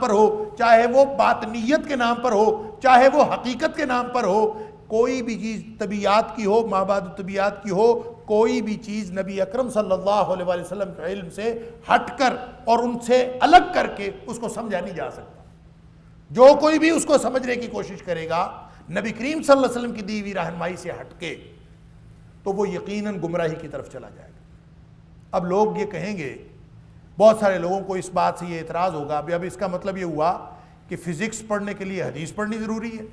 پر ہو، چاہے وہ باطنیت کے نام پر ہو، چاہے وہ حقیقت کے نام پر ہو، کوئی بھی چیز طبیعات کی ہو، مابعد طبیعات کی ہو، کوئی بھی چیز نبی اکرم صلی اللہ علیہ وسلم کے علم سے ہٹ کر اور ان سے الگ کر کے اس کو سمجھا نہیں جا سکتا. جو کوئی بھی اس کو سمجھنے کی کوشش کرے گا نبی کریم صلی اللہ علیہ وسلم کی دی ہوئی رہنمائی سے ہٹ کے تو وہ یقیناً گمراہی کی طرف چلا جائے گا. اب لوگ یہ کہیں گے، بہت سارے لوگوں کو اس بات سے یہ اعتراض ہوگا، اب اس کا مطلب یہ ہوا کہ فزکس پڑھنے کے لیے حدیث پڑھنی ضروری ہے،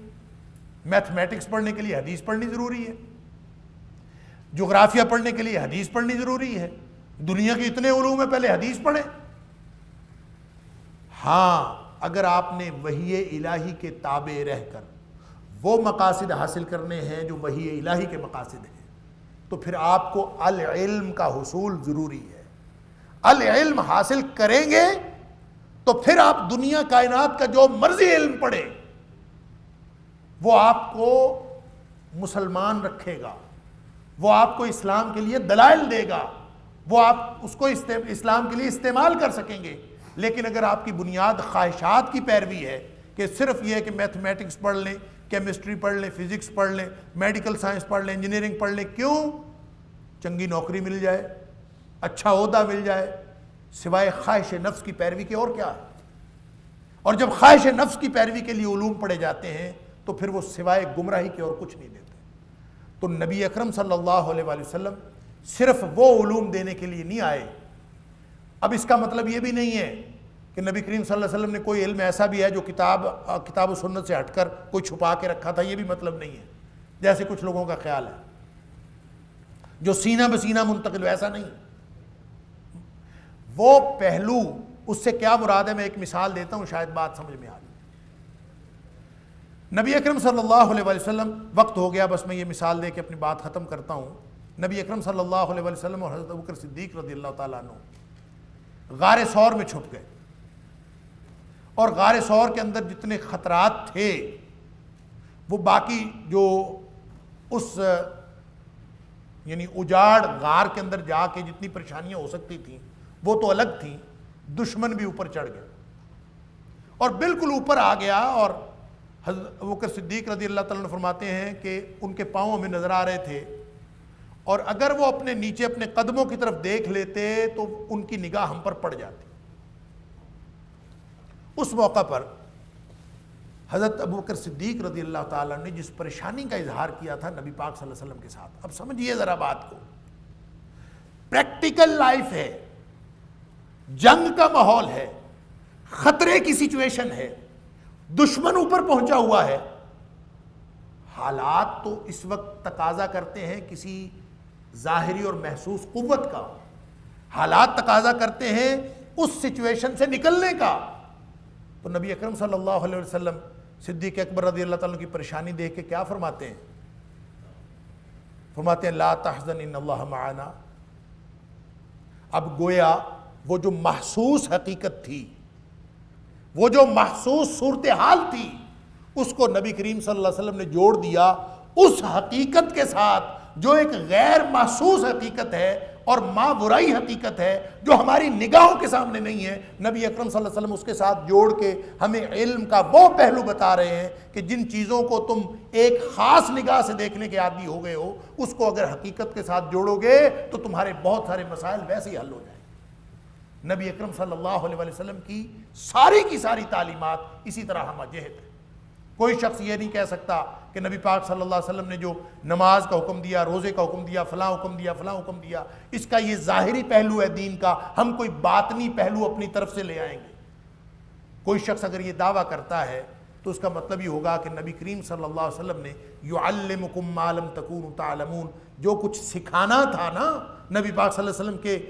میتھمیٹکس پڑھنے کے لیے حدیث پڑھنی ضروری ہے، جغرافیہ پڑھنے کے لیے حدیث پڑھنی ضروری ہے، دنیا کے اتنے علوم ہیں پہلے حدیث پڑھیں. ہاں، اگر آپ نے وحی الہی کے تابع رہ کر وہ مقاصد حاصل کرنے ہیں جو وحی الہی کے مقاصد ہیں، تو پھر آپ کو العلم کا حصول ضروری ہے۔ العلم حاصل کریں گے تو پھر آپ دنیا کائنات کا جو مرضی علم پڑھیں وہ آپ کو مسلمان رکھے گا، وہ آپ کو اسلام کے لیے دلائل دے گا، وہ آپ اس کو اسلام کے لیے استعمال کر سکیں گے۔ لیکن اگر آپ کی بنیاد خواہشات کی پیروی ہے کہ صرف یہ کہ میتھمیٹکس پڑھ لیں، کیمسٹری پڑھ لیں، فزکس پڑھ لیں، میڈیکل سائنس پڑھ لیں، انجینئرنگ پڑھ لیں، کیوں؟ چنگی نوکری مل جائے، اچھا عہدہ مل جائے، سوائے خواہش نفس کی پیروی کے اور کیا ہے؟ اور جب خواہش نفس کی پیروی کے لیے علوم پڑھے جاتے ہیں تو پھر وہ سوائے گمراہی کے اور کچھ نہیں دیتے۔ تو نبی اکرم صلی اللہ علیہ وآلہ وسلم صرف وہ علوم دینے کے لیے نہیں آئے۔ اب اس کا مطلب یہ بھی نہیں ہے کہ نبی کریم صلی اللہ علیہ وسلم نے کوئی علم ایسا بھی ہے جو کتاب و سنت سے ہٹ کر کوئی چھپا کے رکھا تھا، یہ بھی مطلب نہیں ہے جیسے کچھ لوگوں کا خیال ہے جو سینہ بسینہ منتقل، ایسا نہیں۔ وہ پہلو، اس سے کیا مراد ہے میں ایک مثال دیتا ہوں، شاید بات سمجھ میں آ جائے۔ نبی اکرم صلی اللہ علیہ وآلہ وسلم، وقت ہو گیا بس میں یہ مثال دے کے اپنی بات ختم کرتا ہوں۔ نبی اکرم صلی اللہ علیہ وآلہ وسلم اور حضرت ابوبکر صدیق رضی اللہ تعالیٰ عنہ غار ثور میں چھپ گئے، اور غار ثور کے اندر جتنے خطرات تھے وہ باقی جو اس یعنی اجاڑ غار کے اندر جا کے جتنی پریشانیاں ہو سکتی تھیں وہ تو الگ تھیں، دشمن بھی اوپر چڑھ گیا اور بالکل اوپر آ گیا، اور حضرت ابوبکر صدیق رضی اللہ تعالیٰ عنہ فرماتے ہیں کہ ان کے پاؤں ہمیں نظر آ رہے تھے، اور اگر وہ اپنے نیچے اپنے قدموں کی طرف دیکھ لیتے تو ان کی نگاہ ہم پر پڑ جاتی۔ اس موقع پر حضرت ابوبکر صدیق رضی اللہ تعالیٰ نے جس پریشانی کا اظہار کیا تھا نبی پاک صلی اللہ علیہ وسلم کے ساتھ، اب سمجھیے ذرا بات کو، پریکٹیکل لائف ہے، جنگ کا ماحول ہے، خطرے کی سچویشن ہے، دشمن اوپر پہنچا ہوا ہے، حالات تو اس وقت تقاضا کرتے ہیں کسی ظاہری اور محسوس قوت کا، حالات تقاضا کرتے ہیں اس سچویشن سے نکلنے کا۔ تو نبی اکرم صلی اللہ علیہ وسلم صدیق اکبر رضی اللہ تعالیٰ کی پریشانی دیکھ کے کیا فرماتے ہیں؟ فرماتے ہیں لا تحزن ان اللہ معنا۔ اب گویا وہ جو محسوس حقیقت تھی، وہ جو محسوس صورتحال تھی، اس کو نبی کریم صلی اللہ علیہ وسلم نے جوڑ دیا اس حقیقت کے ساتھ جو ایک غیر محسوس حقیقت ہے اور ماورائی حقیقت ہے جو ہماری نگاہوں کے سامنے نہیں ہے۔ نبی اکرم صلی اللہ علیہ وسلم اس کے ساتھ جوڑ کے ہمیں علم کا وہ پہلو بتا رہے ہیں کہ جن چیزوں کو تم ایک خاص نگاہ سے دیکھنے کے عادی ہو گئے ہو، اس کو اگر حقیقت کے ساتھ جوڑو گے تو تمہارے بہت سارے مسائل ویسے ہی حل ہو جائیں۔ نبی اکرم صلی اللہ علیہ وسلم کی ساری تعلیمات اسی طرح ہمہ جہت ہے۔ کوئی شخص یہ نہیں کہہ سکتا کہ نبی پاک صلی اللہ علیہ وسلم نے جو نماز کا حکم دیا، روزے کا حکم دیا، فلاں حکم دیا، فلاں حکم دیا، اس کا یہ ظاہری پہلو ہے دین کا، ہم کوئی باطنی پہلو اپنی طرف سے لے آئیں گے۔ کوئی شخص اگر یہ دعویٰ کرتا ہے تو اس کا مطلب یہ ہوگا کہ نبی کریم صلی اللہ علیہ وسلم نے یعلمکم ما لم تکونوا تعلمون، جو کچھ سکھانا تھا نا نبی پاک صلی اللہ علیہ وسلم کے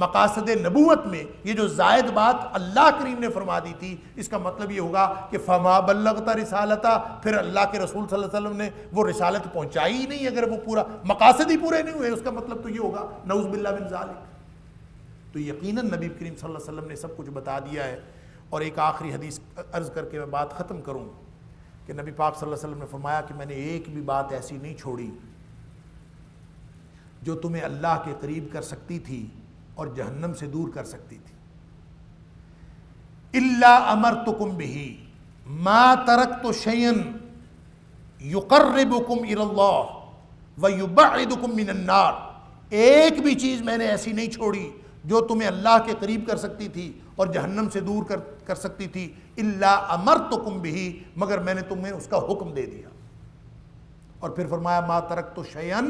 مقاصد نبوت میں، یہ جو زائد بات اللہ کریم نے فرما دی تھی، اس کا مطلب یہ ہوگا کہ فما بلغت رسالتا، پھر اللہ کے رسول صلی اللہ علیہ وسلم نے وہ رسالت پہنچائی ہی نہیں۔ اگر وہ پورا مقاصد ہی پورے نہیں ہوئے اس کا مطلب تو یہ ہوگا نعوذ باللہ من ذالک۔ تو یقیناً نبی کریم صلی اللہ علیہ وسلم نے سب کچھ بتا دیا ہے۔ اور ایک آخری حدیث عرض کر کے میں بات ختم کروں کہ نبی پاک صلی اللہ علیہ وسلم نے فرمایا کہ میں نے ایک بھی بات ایسی نہیں چھوڑی جو تمہیں اللہ کے قریب کر سکتی تھی اور جہنم سے دور کر سکتی تھی۔ الا امرتکم بہ ما ترکت شیئا یقربکم الی اللہ ویبعدکم من النار، ایک بھی چیز میں نے ایسی نہیں چھوڑی جو تمہیں اللہ کے قریب کر سکتی تھی اور جہنم سے دور کر سکتی تھی، الا امرتکم بہ، مگر میں نے تمہیں اس کا حکم دے دیا۔ اور پھر فرمایا ما ترکت شیئا،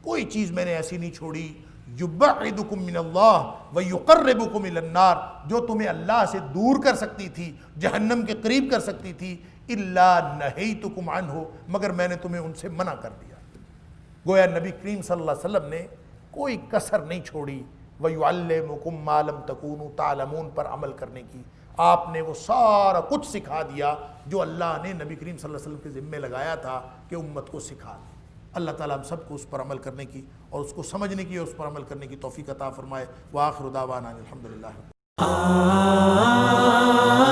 کوئی چیز میں نے ایسی نہیں چھوڑی یبعدکم من اللہ ویقربکم الی النار، جو تمہیں اللہ سے دور کر سکتی تھی، جہنم کے قریب کر سکتی تھی، الا نہیتکم عنہ، مگر میں نے تمہیں ان سے منع کر دیا۔ گویا نبی کریم صلی اللہ علیہ وسلم نے کوئی کسر نہیں چھوڑی وَيُعَلِّمُكُم مَّا لَمْ تَكُونُوا تَعْلَمُونَ پر عمل کرنے کی۔ آپ نے وہ سارا کچھ سکھا دیا جو اللہ نے نبی کریم صلی اللہ علیہ وسلم کے ذمے لگایا تھا کہ امت کو سکھا دیں۔ اللہ تعالیٰ ہم سب کو اس پر عمل کرنے کی اور اس کو سمجھنے کی اور اس پر عمل کرنے کی توفیق عطا فرمائے۔ وآخر دعوانا الحمدللہ۔